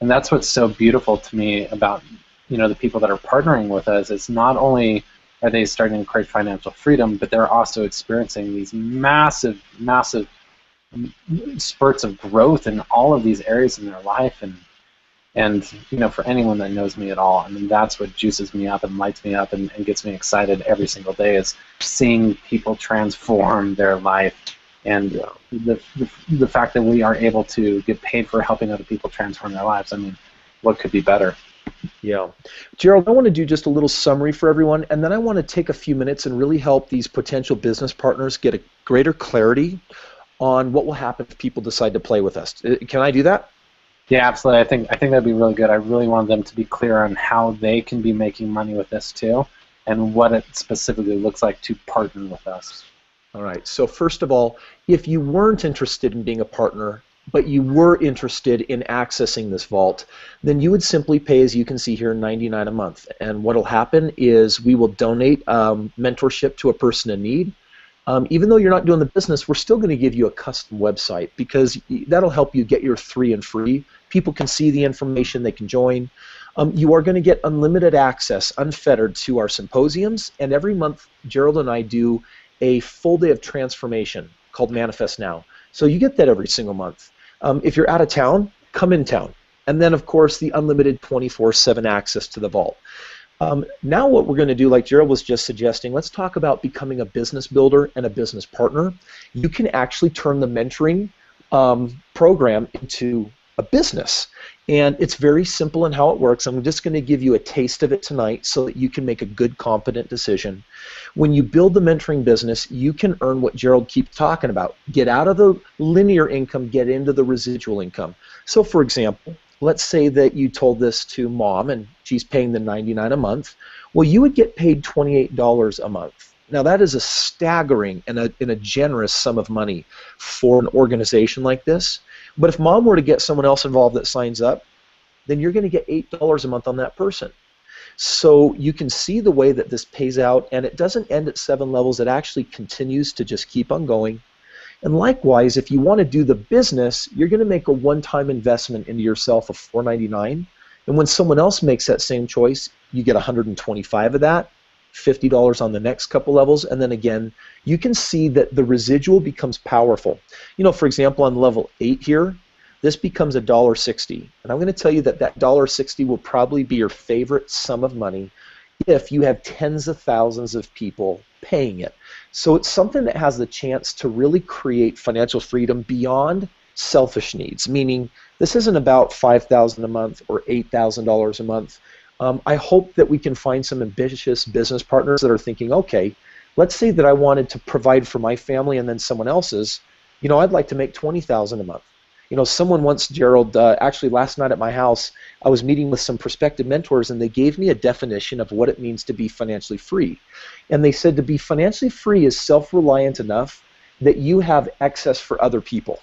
that's what's so beautiful to me about the people that are partnering with us. It's not only are they starting to create financial freedom, but they're also experiencing these massive spurts of growth in all of these areas in their life, and for anyone that knows me at all, I mean, that's what juices me up and lights me up and gets me excited every single day, is seeing people transform their life, and the fact that we are able to get paid for helping other people transform their lives. I mean, what could be better? Yeah. Gerald, I want to do just a little summary for everyone, and then I want to take a few minutes and really help these potential business partners get a greater clarity on what will happen if people decide to play with us. Can I do that? Yeah, absolutely. I think that'd be really good. I really want them to be clear on how they can be making money with this too, and what it specifically looks like to partner with us. All right. So first of all, if you weren't interested in being a partner, but you were interested in accessing this vault, then you would simply pay, as you can see here, $99 a month. And what will happen is we will donate mentorship to a person in need. Even though you're not doing the business, we're still going to give you a custom website, because that'll help you get your 3 and free. People can see the information, they can join. You are going to get unlimited access, unfettered, to our symposiums, and every month Gerald and I do a full day of transformation called Manifest Now. So you get that every single month. If you're out of town, come in town. And then, of course, the unlimited 24/7 access to the vault. Now what we're going to do, like Gerald was just suggesting, let's talk about becoming a business builder and a business partner. You can actually turn the mentoring program into a business. And it's very simple in how it works. I'm just going to give you a taste of it tonight so that you can make a good, confident decision. When you build the mentoring business, you can earn what Gerald keeps talking about. Get out of the linear income, get into the residual income. So for example, let's say that you told this to mom and she's paying the $99 a month. Well, you would get paid $28 a month. Now that is a staggering and a generous sum of money for an organization like this. But if mom were to get someone else involved that signs up, then you're going to get $8 a month on that person. So you can see the way that this pays out, and it doesn't end at 7 levels. It actually continues to just keep on going. And likewise, if you want to do the business, you're going to make a one-time investment into yourself of $4.99. And when someone else makes that same choice, you get $125 of that, $50 on the next couple levels, and then again, you can see that the residual becomes powerful. For example, on level 8 here, this becomes $1.60. And I'm going to tell you that $1.60 will probably be your favorite sum of money if you have tens of thousands of people paying it. So it's something that has the chance to really create financial freedom beyond selfish needs, meaning this isn't about $5,000 a month or $8,000 a month. I hope that we can find some ambitious business partners that are thinking, okay, let's say that I wanted to provide for my family and then someone else's. I'd like to make $20,000 a month. Someone once, Gerald, actually last night at my house, I was meeting with some prospective mentors, and they gave me a definition of what it means to be financially free. And they said to be financially free is self-reliant enough that you have excess for other people.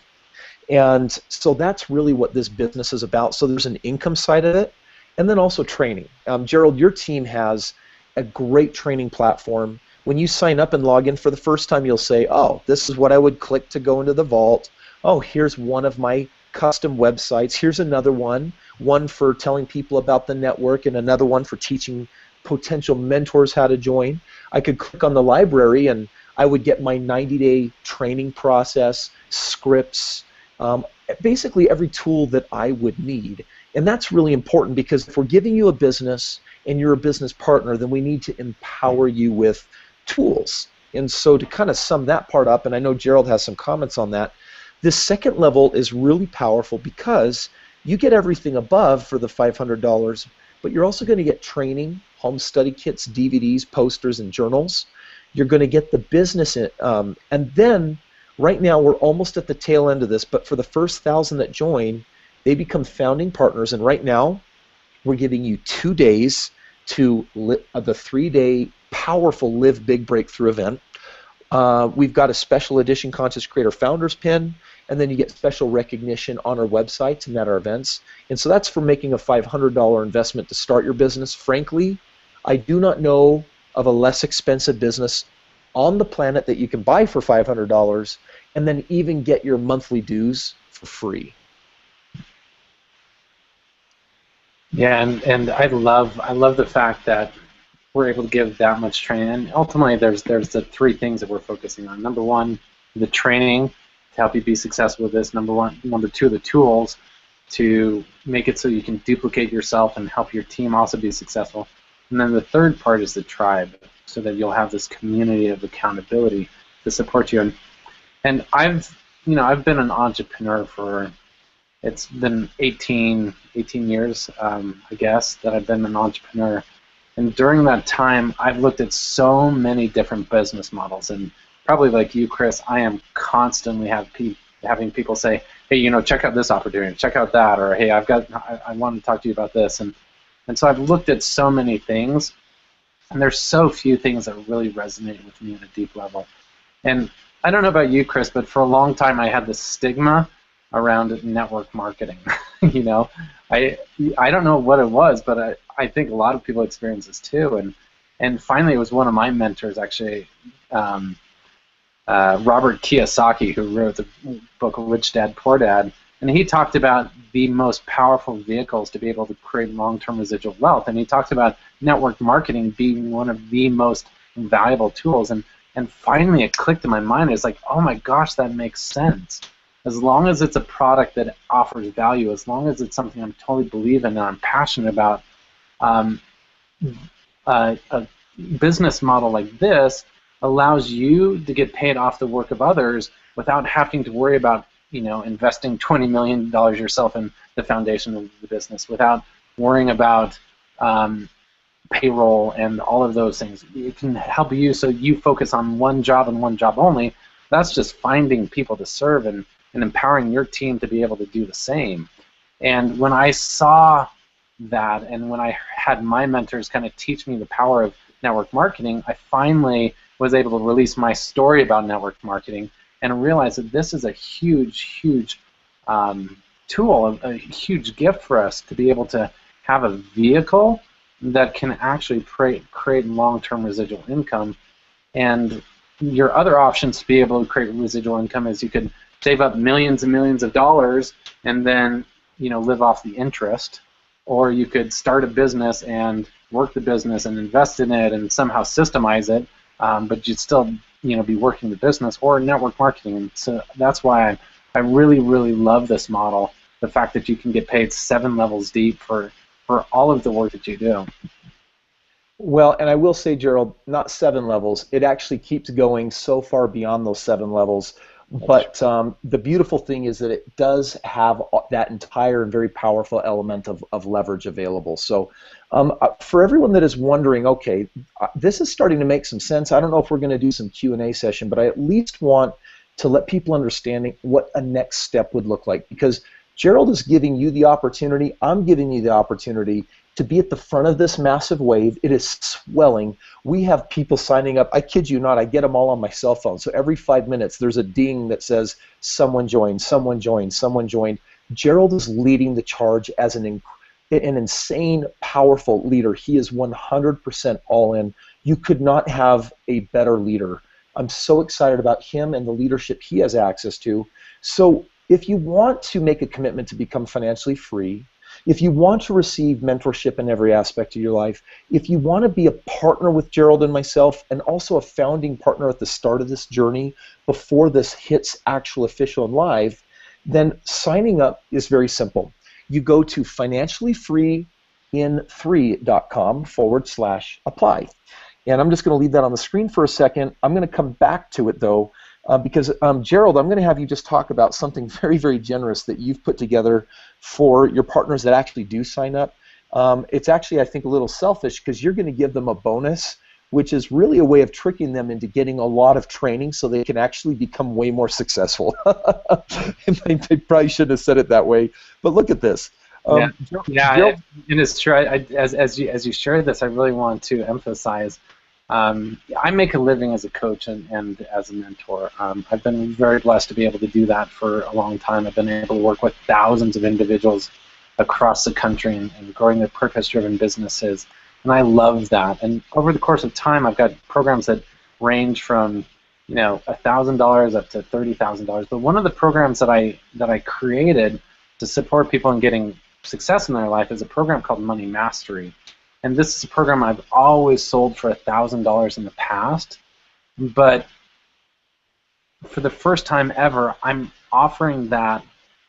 And so that's really what this business is about. So there's an income side of it, and then also training. Gerald, your team has a great training platform. When you sign up and log in for the first time, you'll say, oh, this is what I would click to go into the vault. Oh, here's one of my custom websites. Here's another one for telling people about the network, and another one for teaching potential mentors how to join. I could click on the library and I would get my 90-day training process, scripts, basically every tool that I would need. And that's really important, because if we're giving you a business and you're a business partner, then we need to empower you with tools. And so to kind of sum that part up, and I know Gerald has some comments on that, this second level is really powerful because you get everything above for the $500, but you're also going to get training, home study kits, DVDs, posters, and journals. You're going to get the business, and then Right now, we're almost at the tail end of this, but for the first 1,000 that join, they become founding partners, and right now, we're giving you 2 days to the 3-day powerful Live Big Breakthrough event. We've got a special edition Conscious Creator Founders Pin, and then you get special recognition on our websites and at our events. And so that's for making a $500 investment to start your business. Frankly, I do not know of a less expensive business on the planet that you can buy for $500 and then even get your monthly dues for free. Yeah, and I love the fact that we're able to give that much training. And ultimately, there's the 3 things that we're focusing on. Number 1, the training to help you be successful with this. Number 2, the tools to make it so you can duplicate yourself and help your team also be successful. And then the 3rd part is the tribe, so that you'll have this community of accountability to support you. And I've been an entrepreneur for, it's been 18 years, I guess, that I've been an entrepreneur. And during that time, I've looked at so many different business models. And probably like you, Kris, I am constantly having people say, hey, check out this opportunity, check out that, or hey, I want to talk to you about this. And so I've looked at so many things, and there's so few things that really resonate with me at a deep level. And I don't know about you, Kris, but for a long time I had this stigma around network marketing. I don't know what it was, but I think a lot of people experience this too. And finally, it was one of my mentors, actually, Robert Kiyosaki, who wrote the book Rich Dad, Poor Dad, and he talked about the most powerful vehicles to be able to create long-term residual wealth. And he talked about network marketing being one of the most valuable tools. And finally, it clicked in my mind. It's like, oh my gosh, that makes sense. As long as it's a product that offers value, as long as it's something I'm totally believe in and I'm passionate about, a business model like this allows you to get paid off the work of others without having to worry about investing $20 million yourself in the foundation of the business, without worrying about payroll and all of those things. It can help you so you focus on one job and one job only. That's just finding people to serve and empowering your team to be able to do the same. And when I saw that, and when I had my mentors kind of teach me the power of network marketing, I finally was able to release my story about network marketing and realize that this is a huge, huge tool, a huge gift for us to be able to have a vehicle that can actually create long-term residual income. And your other options to be able to create residual income is you could save up millions and millions of dollars and then live off the interest, or you could start a business and work the business and invest in it and somehow systemize it, but you'd still be working the business, or network marketing. And so that's why I really, really love this model, the fact that you can get paid 7 levels deep for all of the work that you do. Well, and I will say, Gerald, not 7 levels. It actually keeps going so far beyond those 7 levels. But the beautiful thing is that it does have that entire and very powerful element of leverage available. So for everyone that is wondering, okay, this is starting to make some sense. I don't know if we're going to do some Q&A session, but I at least want to let people understand what a next step would look like. Because Gerald is giving you the opportunity, I'm giving you the opportunity to be at the front of this massive wave. It is swelling. We have people signing up. I kid you not, I get them all on my cell phone. So every 5 minutes there's a ding that says, someone joined, someone joined, someone joined. Gerald is leading the charge as an insane, powerful leader. He is 100% all in. You could not have a better leader. I'm so excited about him and the leadership he has access to. So if you want to make a commitment to become financially free, if you want to receive mentorship in every aspect of your life, if you want to be a partner with Gerald and myself, and also a founding partner at the start of this journey before this hits actual official and live, then signing up is very simple. You go to financiallyfreein3.com/apply. And I'm just going to leave that on the screen for a second. I'm going to come back to it, though, because Gerald, I'm going to have you just talk about something very, very generous that you've put together for your partners that actually do sign up. It's actually, I think, a little selfish because you're going to give them a bonus which is really a way of tricking them into getting a lot of training so they can actually become way more successful. And they probably shouldn't have said it that way, but look at this. Yeah, Gerald, and it's true. As you share this, I really want to emphasize. I make a living as a coach and as a mentor. I've been very blessed to be able to do that for a long time. I've been able to work with thousands of individuals across the country and growing their purpose-driven businesses, and I love that. And over the course of time, I've got programs that range from $1,000 up to $30,000. But one of the programs that I created to support people in getting success in their life is a program called Money Mastery. And this is a program I've always sold for $1,000 in the past, but for the first time ever, I'm offering that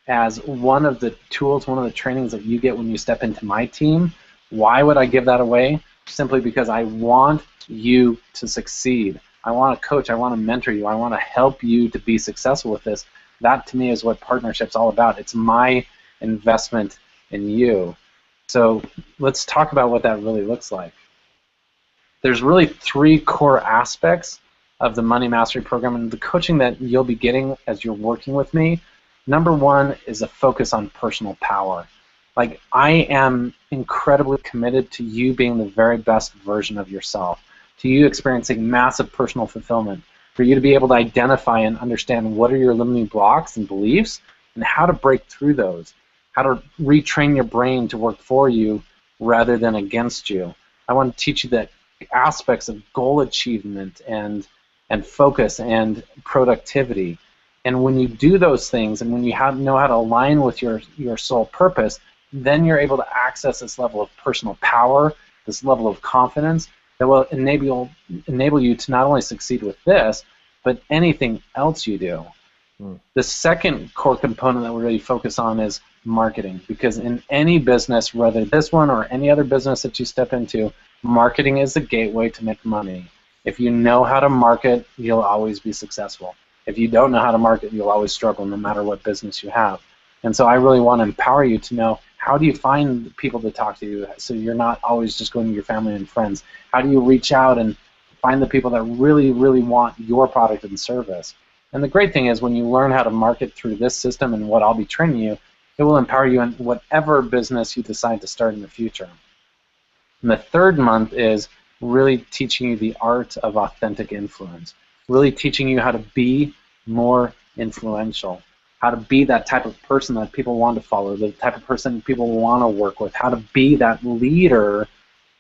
as one of the tools, one of the trainings that you get when you step into my team. Why would I give that away? Simply because I want you to succeed. I want to coach, I want to mentor you, I want to help you to be successful with this. That to me is what partnership's all about. It's my investment in you. So let's talk about what that really looks like. There's really 3 core aspects of the Money Mastery program and the coaching that you'll be getting as you're working with me. Number 1 is a focus on personal power. Like, I am incredibly committed to you being the very best version of yourself, to you experiencing massive personal fulfillment, for you to be able to identify and understand what are your limiting blocks and beliefs and how to break through those, how to retrain your brain to work for you rather than against you. I want to teach you the aspects of goal achievement and focus and productivity. And when you do those things and when you know how to align with your soul purpose, then you're able to access this level of personal power, this level of confidence that will enable you to not only succeed with this, but anything else you do. The second core component that we really focus on is marketing, because in any business, whether this one or any other business that you step into, marketing is the gateway to make money. If you know how to market, you'll always be successful. If you don't know how to market, you'll always struggle no matter what business you have. And so I really want to empower you to know, how do you find people to talk to you so you're not always just going to your family and friends? How do you reach out and find the people that really, really want your product and service? And the great thing is when you learn how to market through this system and what I'll be training you, it will empower you in whatever business you decide to start in the future. And the third month is really teaching you the art of authentic influence, really teaching you how to be more influential, how to be that type of person that people want to follow, the type of person people want to work with, how to be that leader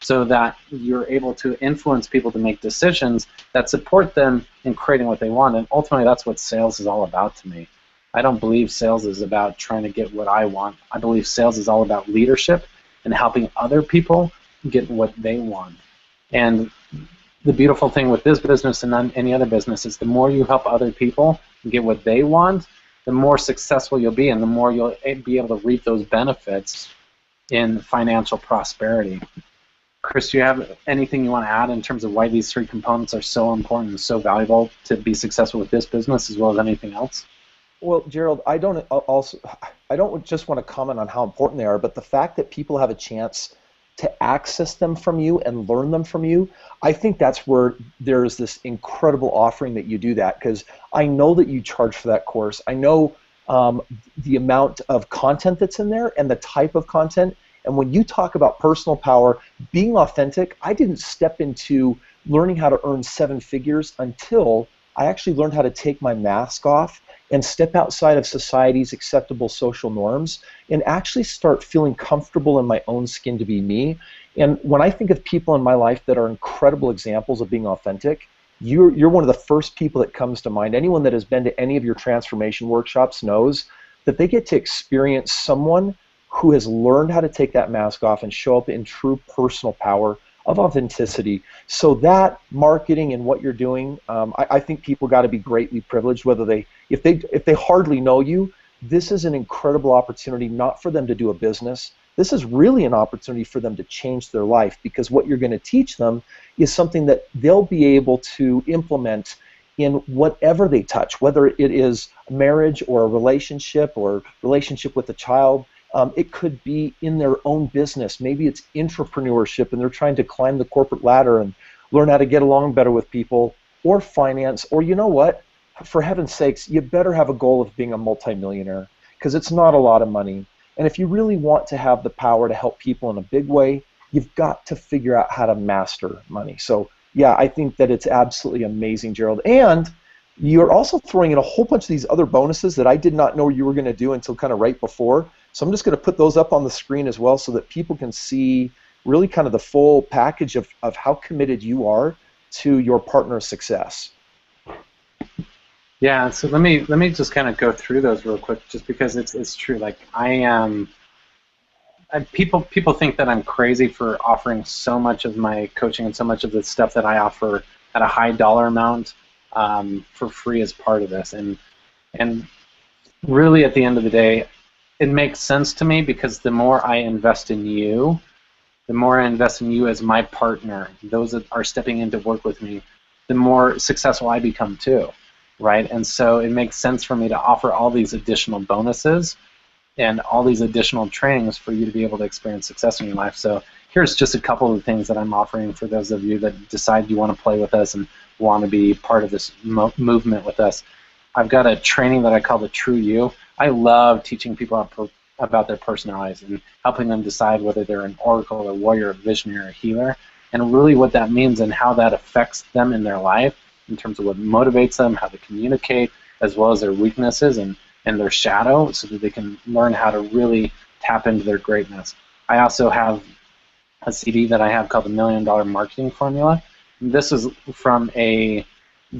so that you're able to influence people to make decisions that support them in creating what they want. And ultimately, that's what sales is all about to me. I don't believe sales is about trying to get what I want. I believe sales is all about leadership and helping other people get what they want. And the beautiful thing with this business and any other business is the more you help other people get what they want, the more successful you'll be and the more you'll be able to reap those benefits in financial prosperity. Kris, do you have anything you want to add in terms of why these 3 components are so important and so valuable to be successful with this business as well as anything else? Well, Gerald, I don't just want to comment on how important they are, but the fact that people have a chance to access them from you and learn them from you, I think that's where there's this incredible offering that you do that, because I know that you charge for that course. I know the amount of content that's in there and the type of content. And when you talk about personal power, being authentic, I didn't step into learning how to earn 7 figures until I actually learned how to take my mask off and step outside of society's acceptable social norms and actually start feeling comfortable in my own skin to be me. And when I think of people in my life that are incredible examples of being authentic, you're one of the first people that comes to mind. Anyone that has been to any of your transformation workshops knows that they get to experience someone who has learned how to take that mask off and show up in true personal power of authenticity. So that marketing and what you're doing, I think people got to be greatly privileged. Whether if they hardly know you, this is an incredible opportunity not for them to do a business. This is really an opportunity for them to change their life, because what you're going to teach them is something that they'll be able to implement in whatever they touch, whether it is marriage or a relationship with a child. It could be in their own business. Maybe it's entrepreneurship and they're trying to climb the corporate ladder and learn how to get along better with people, or finance, or you know what? For heaven's sakes, you better have a goal of being a multimillionaire, because it's not a lot of money. And if you really want to have the power to help people in a big way, you've got to figure out how to master money. So yeah, I think that it's absolutely amazing, Gerald. And you're also throwing in a whole bunch of these other bonuses that I did not know you were going to do until kind of right before. So I'm just going to put those up on the screen as well so that people can see really kind of the full package of how committed you are to your partner's success. Yeah, so let me just kind of go through those real quick, just because it's true. Like I am, people think that I'm crazy for offering so much of my coaching and so much of the stuff that I offer at a high dollar amount for free as part of this, and really at the end of the day, it makes sense to me, because the more I invest in you, the more I invest in you as my partner, those that are stepping in to work with me, the more successful I become too. Right, and so it makes sense for me to offer all these additional bonuses and all these additional trainings for you to be able to experience success in your life. So here's just a couple of the things that I'm offering for those of you that decide you want to play with us and want to be part of this movement with us. I've got a training that I call the True You. I love teaching people about their personalities and helping them decide whether they're an oracle, a warrior, a visionary, a healer, and really what that means and how that affects them in their life, in terms of what motivates them, how to communicate, as well as their weaknesses and their shadow, so that they can learn how to really tap into their greatness. I also have a CD that I have called the $1 Million Marketing Formula. This is from a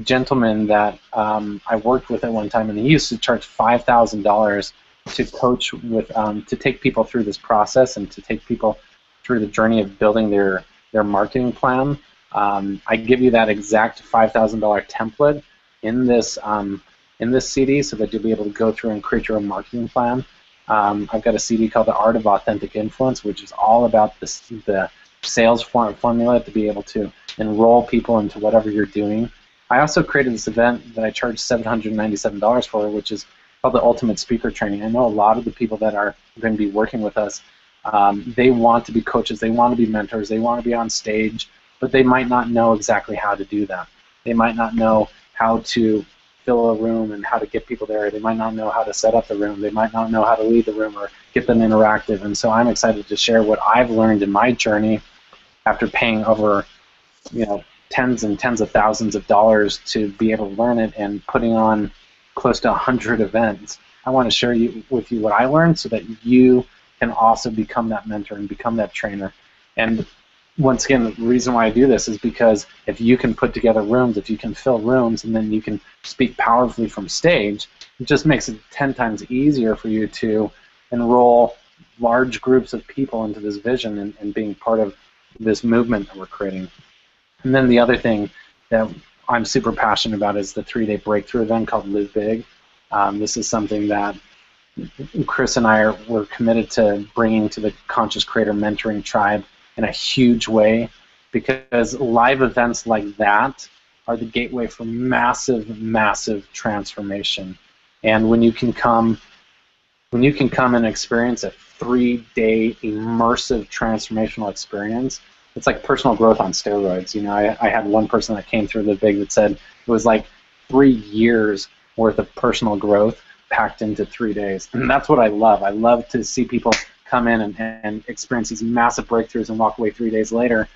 gentleman that I worked with at one time, and he used to charge $5,000 to coach with, to take people through this process and to take people through the journey of building their marketing plan. I give you that exact $5,000 template in this CD, so that you'll be able to go through and create your own marketing plan. I've got a CD called The Art of Authentic Influence, which is all about the sales formula to be able to enroll people into whatever you're doing. I also created this event that I charged $797 for, which is called the Ultimate Speaker Training. I know a lot of the people that are going to be working with us, they want to be coaches, they want to be mentors, they want to be on stage, but they might not know exactly how to do that. They might not know how to fill a room and how to get people there. They might not know how to set up the room. They might not know how to lead the room or get them interactive. And so I'm excited to share what I've learned in my journey after paying over, tens and tens of thousands of dollars to be able to learn it, and putting on close to 100 events. I want to share with you what I learned, so that you can also become that mentor and become that trainer. And once again, the reason why I do this is because if you can put together rooms, if you can fill rooms, and then you can speak powerfully from stage, it just makes it 10 times easier for you to enroll large groups of people into this vision and being part of this movement that we're creating. And then the other thing that I'm super passionate about is the 3-day breakthrough event called Live Big. This is something that Kris and I were committed to bringing to the Conscious Creator Mentoring Tribe in a huge way, because live events like that are the gateway for massive, massive transformation. And when you can come and experience a 3-day immersive transformational experience, it's like personal growth on steroids. I had one person that came through the big that said it was like 3 years worth of personal growth packed into 3 days. And that's what I love. I love to see people come in and experience these massive breakthroughs and walk away 3 days later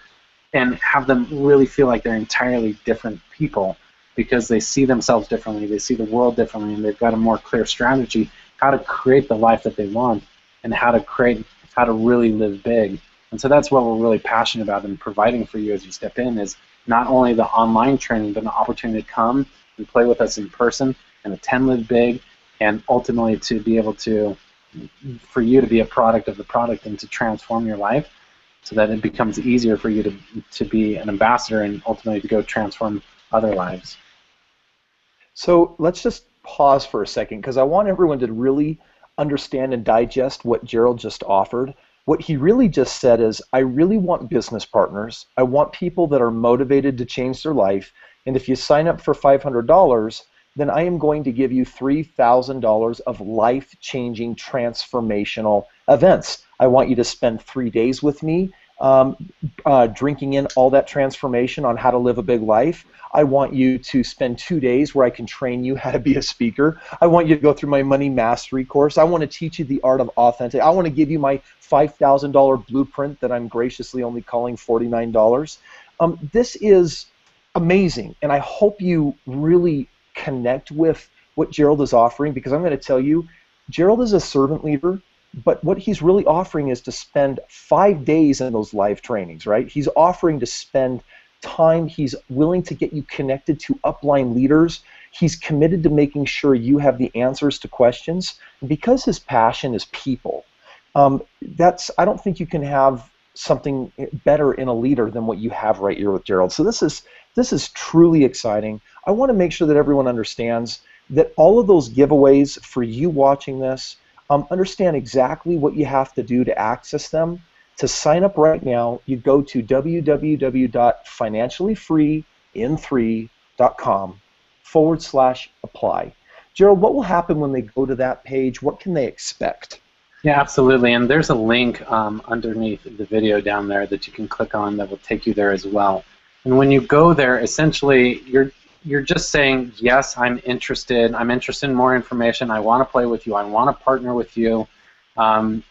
and have them really feel like they're entirely different people, because they see themselves differently, they see the world differently, and they've got a more clear strategy how to create the life that they want and how to really live big. And so that's what we're really passionate about and providing for you as you step in, is not only the online training, but an opportunity to come and play with us in person and attend Live Big, and ultimately to be able to, for you to be a product of the product and to transform your life, so that it becomes easier for you to be an ambassador and ultimately to go transform other lives. So let's just pause for a second, because I want everyone to really understand and digest what Gerald just offered. What he really just said is, I really want business partners. I want people that are motivated to change their life. And if you sign up for $500, then I am going to give you $3,000 of life-changing transformational events. I want you to spend 3 days with me. drinking in all that transformation on how to live a big life. I want you to spend 2 days where I can train you how to be a speaker. I want you to go through my money mastery course. I want to teach you the art of authentic. I want to give you my $5,000 blueprint that I'm graciously only calling $49. This is amazing, and I hope you really connect with what Gerald is offering, because I'm going to tell you, Gerald is a servant leader, but what he's really offering is to spend 5 days in those live trainings, right? He's offering to spend time. He's willing to get you connected to upline leaders. He's committed to making sure you have the answers to questions. And because his passion is people, I don't think you can have something better in a leader than what you have right here with Gerald. So this is truly exciting. I want to make sure that everyone understands that all of those giveaways for you watching this, understand exactly what you have to do to access them. To sign up right now, you go to www.financiallyfreein3.com/apply. Gerald, what will happen when they go to that page? What can they expect? Yeah, absolutely. And there's a link underneath the video down there that you can click on that will take you there as well. And when you go there, essentially, you're just saying, yes, I'm interested in more information, I want to play with you, I want to partner with you, and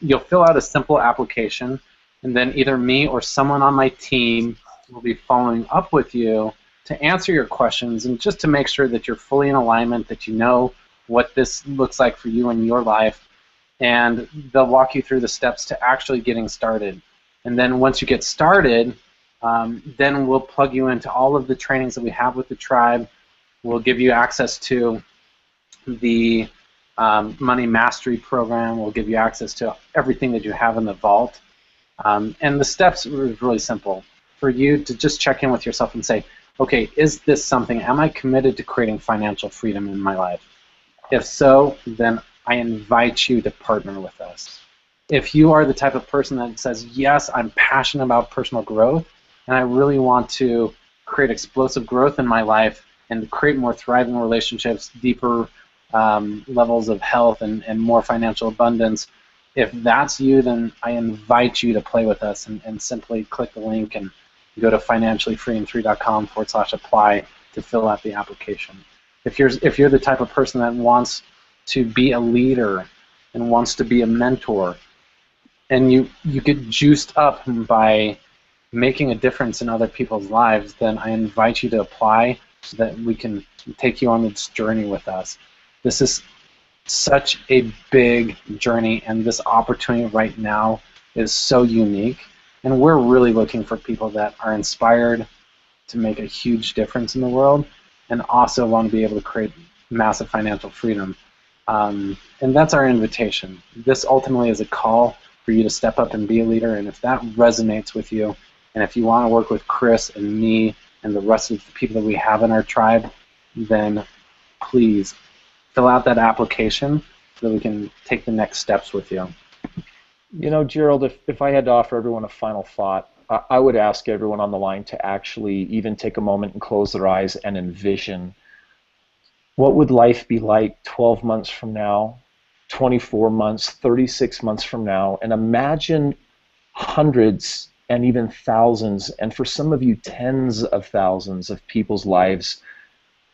you'll fill out a simple application, and then either me or someone on my team will be following up with you to answer your questions and just to make sure that you're fully in alignment, that you know what this looks like for you in your life, and they'll walk you through the steps to actually getting started. And then once you get started, then we'll plug you into all of the trainings that we have with the tribe. We'll give you access to the Money Mastery program. We'll give you access to everything that you have in the vault. And the steps are really simple. For you to just check in with yourself and say, okay, is this something, am I committed to creating financial freedom in my life? If so, then I invite you to partner with us. If you are the type of person that says, yes, I'm passionate about personal growth, and I really want to create explosive growth in my life and create more thriving relationships, deeper levels of health, and more financial abundance, if that's you, then I invite you to play with us and simply click the link and go to financiallyfreein3.com/apply to fill out the application. If you're the type of person that wants to be a leader and wants to be a mentor, and you get juiced up by making a difference in other people's lives, then I invite you to apply so that we can take you on this journey with us. This is such a big journey, and this opportunity right now is so unique, and we're really looking for people that are inspired to make a huge difference in the world and also want to be able to create massive financial freedom. And that's our invitation. This ultimately is a call for you to step up and be a leader, and if that resonates with you, and if you want to work with Kris and me and the rest of the people that we have in our tribe, then please fill out that application so that we can take the next steps with you. You know, Gerald, if I had to offer everyone a final thought, I would ask everyone on the line to actually even take a moment and close their eyes and envision what would life be like 12 months from now, 24 months, 36 months from now, and imagine hundreds and even thousands, and for some of you tens of thousands of people's lives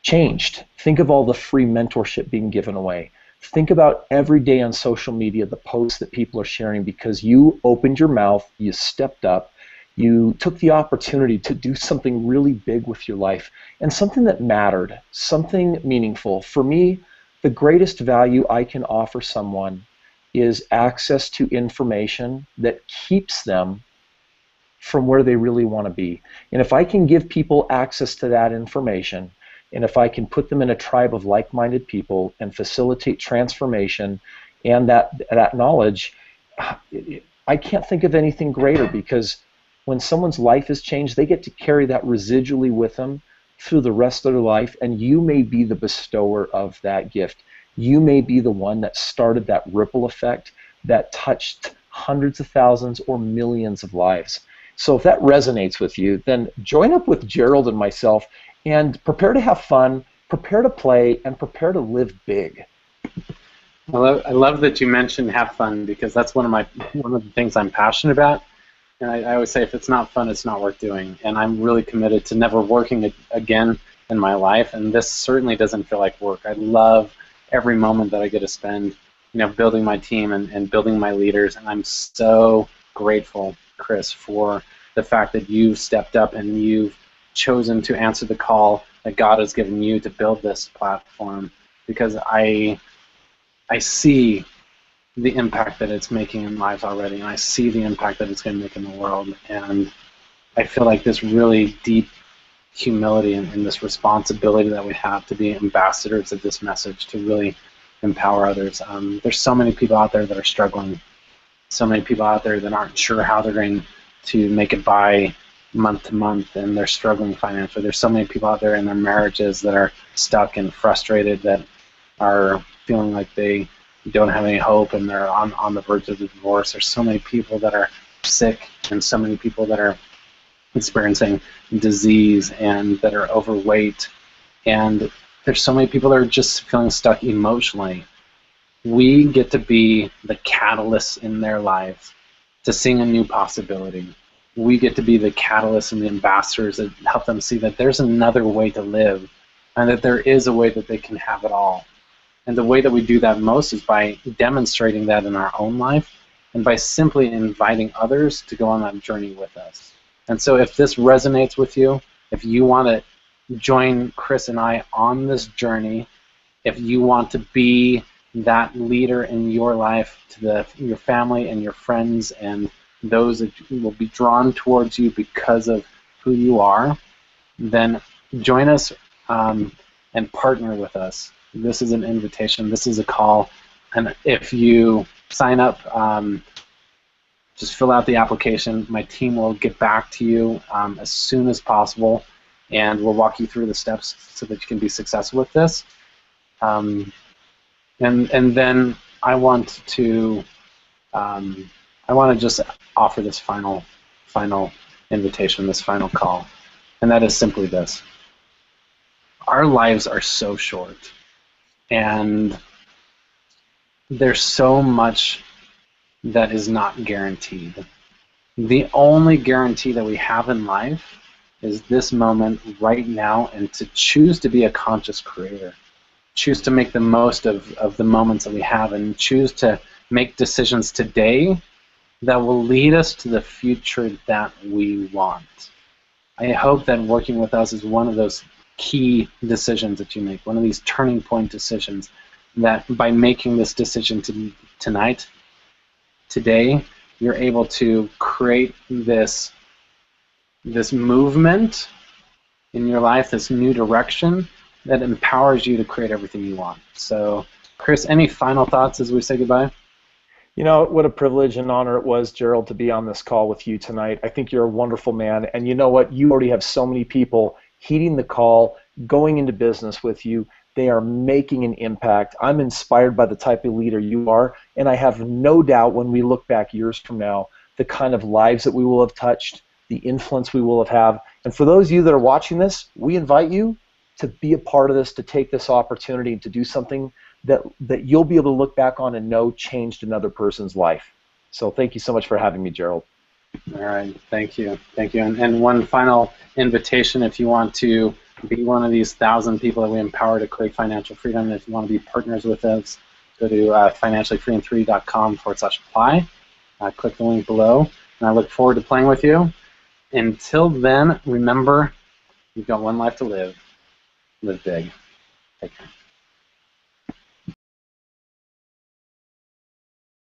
changed. Think of all the free mentorship being given away. Think about every day on social media the posts that people are sharing because you opened your mouth, you stepped up, you took the opportunity to do something really big with your life and something that mattered, something meaningful. For me, the greatest value I can offer someone is access to information that keeps them from where they really want to be. And if I can give people access to that information, and if I can put them in a tribe of like-minded people and facilitate transformation and that knowledge, I can't think of anything greater, because when someone's life is changed, they get to carry that residually with them through the rest of their life, and you may be the bestower of that gift. You may be the one that started that ripple effect that touched hundreds of thousands or millions of lives. So if that resonates with you, then join up with Gerald and myself and prepare to have fun, prepare to play, and prepare to live big. I love that you mentioned have fun, because that's one of the things I'm passionate about. And I always say, if it's not fun, it's not worth doing. And I'm really committed to never working again in my life. And this certainly doesn't feel like work. I love every moment that I get to spend, building my team and building my leaders. And I'm so grateful, Kris, for the fact that you've stepped up and you've chosen to answer the call that God has given you to build this platform. Because I see the impact that it's making in lives already, and I see the impact that it's going to make in the world, and I feel like this really deep humility and this responsibility that we have to be ambassadors of this message to really empower others. There's so many people out there that are struggling, so many people out there that aren't sure how they're going to make it by month to month, and they're struggling financially. There's so many people out there in their marriages that are stuck and frustrated, that are feeling like they don't have any hope and they're on the verge of divorce. There's so many people that are sick, and so many people that are experiencing disease and that are overweight, and there's so many people that are just feeling stuck emotionally. We get to be the catalyst in their lives to seeing a new possibility. We get to be the catalyst and the ambassadors that help them see that there's another way to live, and that there is a way that they can have it all. And the way that we do that most is by demonstrating that in our own life, and by simply inviting others to go on that journey with us. And so if this resonates with you, if you want to join Kris and I on this journey, if you want to be that leader in your life to your family and your friends and those that will be drawn towards you because of who you are, then join us and partner with us. This is an invitation. This is a call. And if you sign up, just fill out the application. My team will get back to you as soon as possible, and we'll walk you through the steps so that you can be successful with this. And then I want to just offer this final invitation, this final call, and that is simply this: our lives are so short. And there's so much that is not guaranteed. The only guarantee that we have in life is this moment right now, and to choose to be a conscious creator. Choose to make the most of the moments that we have, and choose to make decisions today that will lead us to the future that we want. I hope that working with us is one of those key decisions that you make, one of these turning point decisions, that by making this decision today, you're able to create this movement in your life, this new direction that empowers you to create everything you want. So, Kris, any final thoughts as we say goodbye? What a privilege and honor it was, Gerald, to be on this call with you tonight. I think you're a wonderful man, and you know what? You already have so many people heeding the call, going into business with you. They are making an impact. I'm inspired by the type of leader you are, and I have no doubt when we look back years from now, the kind of lives that we will have touched, the influence we will have. And for those of you that are watching this, we invite you to be a part of this, to take this opportunity and to do something that you'll be able to look back on and know changed another person's life. So thank you so much for having me, Gerald. All right, thank you. And one final invitation: if you want to be one of these 1,000 people that we empower to create financial freedom, if you want to be partners with us, go to financiallyfreein3.com/apply. Click the link below, and I look forward to playing with you. Until then, remember, you've got one life to live. Live big. Take care.